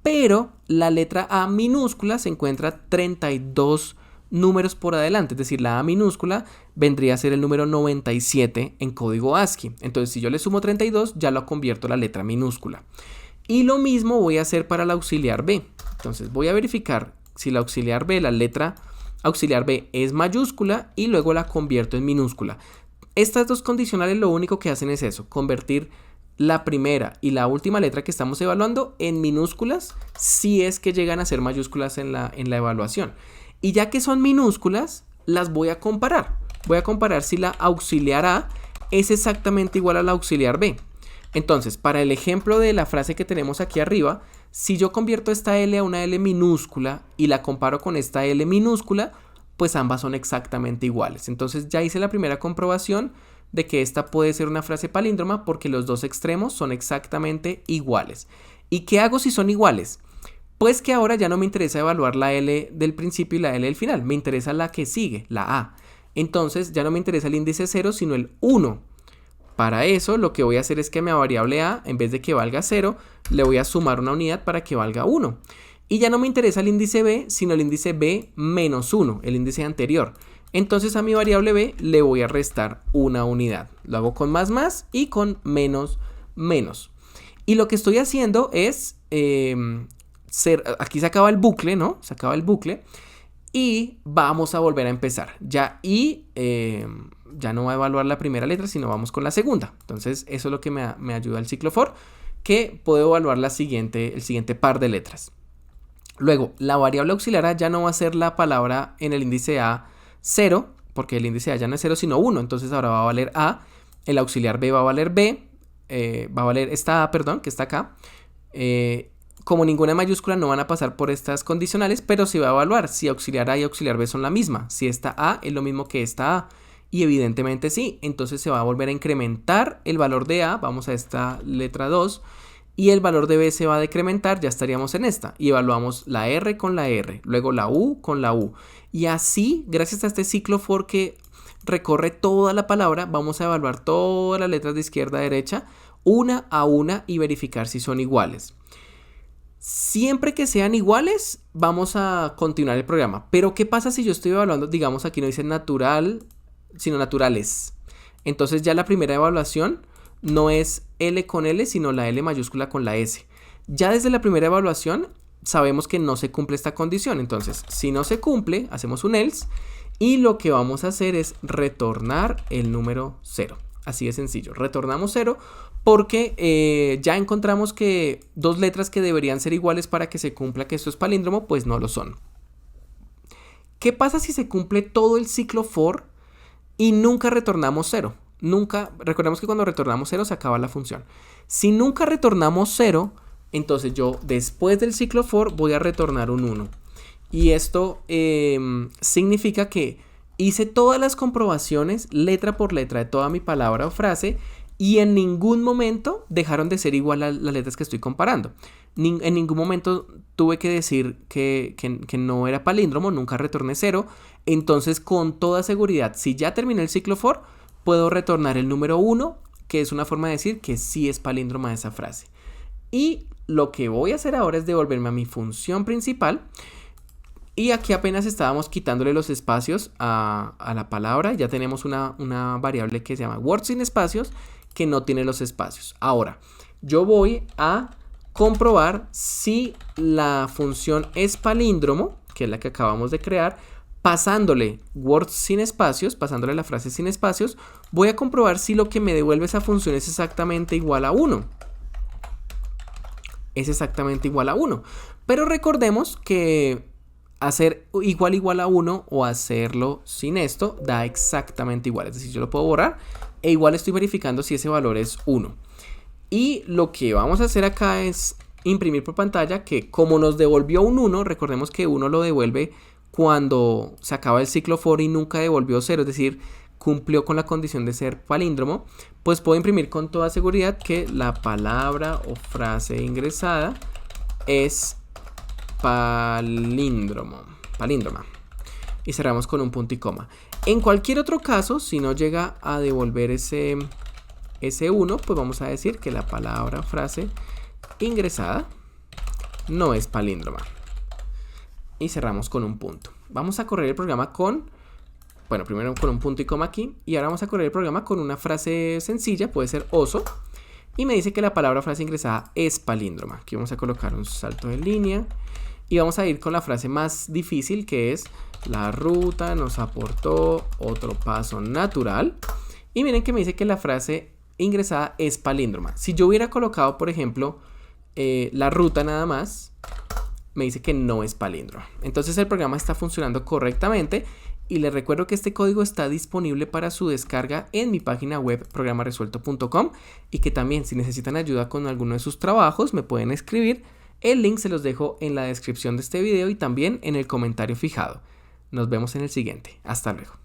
pero la letra A minúscula se encuentra 32 números por adelante, es decir, la A minúscula vendría a ser el número 97 en código ASCII. Entonces, si yo le sumo 32, ya lo convierto a la letra minúscula. Y lo mismo voy a hacer para la auxiliar B. Entonces, voy a verificar si la auxiliar B, la letra auxiliar B es mayúscula y luego la convierto en minúscula. Estas dos condicionales lo único que hacen es eso, convertir la primera y la última letra que estamos evaluando en minúsculas si es que llegan a ser mayúsculas en la evaluación. Y ya que son minúsculas, las voy a comparar. Voy a comparar si la auxiliar A es exactamente igual a la auxiliar B. Entonces, para el ejemplo de la frase que tenemos aquí arriba, si yo convierto esta L a una L minúscula y la comparo con esta L minúscula, pues ambas son exactamente iguales. Entonces ya hice la primera comprobación de que esta puede ser una frase palíndroma porque los dos extremos son exactamente iguales. ¿Y qué hago si son iguales? Pues que ahora ya no me interesa evaluar la L del principio y la L del final, me interesa la que sigue, la A. Entonces ya no me interesa el índice 0, sino el 1. Para eso lo que voy a hacer es que a mi variable A, en vez de que valga 0, le voy a sumar una unidad para que valga 1. Y ya no me interesa el índice B, sino el índice B menos 1, el índice anterior. Entonces a mi variable B le voy a restar una unidad. Lo hago con más y con menos. Y lo que estoy haciendo es... aquí se acaba el bucle, ¿no? Se acaba el bucle y vamos a volver a empezar. Ya no va a evaluar la primera letra, sino vamos con la segunda. Entonces eso es lo que me ayuda el ciclo for, que puedo evaluar el siguiente par de letras. Luego, la variable auxiliar A ya no va a ser la palabra en el índice A 0, porque el índice A ya no es 0, sino 1. Entonces ahora va a valer A, el auxiliar B va a valer B, va a valer esta A, perdón, que está acá. Como ninguna mayúscula no van a pasar por estas condicionales, pero se va a evaluar si auxiliar A y auxiliar B son la misma, si esta A es lo mismo que esta A, y evidentemente sí. Entonces se va a volver a incrementar el valor de A, vamos a esta letra 2, y el valor de B se va a decrementar, ya estaríamos en esta, y evaluamos la R con la R, luego la U con la U, y así, gracias a este ciclo for que recorre toda la palabra, vamos a evaluar todas las letras de izquierda a derecha, una a una, y verificar si son iguales. Siempre que sean iguales, vamos a continuar el programa. Pero ¿qué pasa si yo estoy evaluando? Digamos, aquí no dice natural, sino naturales. Entonces ya la primera evaluación no es L con L, sino la L mayúscula con la S. Ya desde la primera evaluación sabemos que no se cumple esta condición. Entonces, si no se cumple, hacemos un else. Y lo que vamos a hacer es retornar el número 0. Así de sencillo. Retornamos 0. Porque ya encontramos que dos letras que deberían ser iguales para que se cumpla que esto es palíndromo, pues no lo son. ¿Qué pasa si se cumple todo el ciclo for y nunca retornamos 0? Recordemos que cuando retornamos 0 se acaba la función. Si nunca retornamos 0, entonces yo después del ciclo for voy a retornar un 1. Y esto significa que hice todas las comprobaciones letra por letra de toda mi palabra o frase, y en ningún momento dejaron de ser igual a las letras que estoy comparando. En ningún momento tuve que decir que no era palíndromo, nunca retorné 0. Entonces, con toda seguridad, si ya terminé el ciclo for, puedo retornar el número 1, que es una forma de decir que sí es palíndroma esa frase. Y lo que voy a hacer ahora es devolverme a mi función principal. Y aquí apenas estábamos quitándole los espacios a la palabra. Ya tenemos una variable que se llama word sin espacios, que no tiene los espacios. Ahora, yo voy a comprobar si la función es palíndromo, que es la que acabamos de crear, pasándole words sin espacios, pasándole la frase sin espacios, voy a comprobar si lo que me devuelve esa función es exactamente igual a 1. Es exactamente igual a 1. Pero recordemos que hacer igual a 1 o hacerlo sin esto da exactamente igual. Es decir, yo lo puedo borrar e igual estoy verificando si ese valor es 1. Y lo que vamos a hacer acá es imprimir por pantalla que como nos devolvió un 1, recordemos que 1 lo devuelve cuando se acaba el ciclo for y nunca devolvió 0, es decir, cumplió con la condición de ser palíndromo, pues puedo imprimir con toda seguridad que la palabra o frase ingresada es palíndroma. Y cerramos con un punto y coma. En cualquier otro caso, si no llega a devolver ese 1, pues vamos a decir que la palabra o frase ingresada no es palíndroma. Y cerramos con un punto. Vamos a correr el programa primero con un punto y coma aquí. Y ahora vamos a correr el programa con una frase sencilla, puede ser oso. Y me dice que la palabra o frase ingresada es palíndroma. Aquí vamos a colocar un salto de línea. Y vamos a ir con la frase más difícil, que es: la ruta nos aportó otro paso natural. Y miren que me dice que la frase ingresada es palíndroma. Si yo hubiera colocado, por ejemplo, la ruta nada más, me dice que no es palíndroma. Entonces el programa está funcionando correctamente y les recuerdo que este código está disponible para su descarga en mi página web programaresuelto.com y que también si necesitan ayuda con alguno de sus trabajos me pueden escribir. El link se los dejo en la descripción de este video y también en el comentario fijado. Nos vemos en el siguiente. Hasta luego.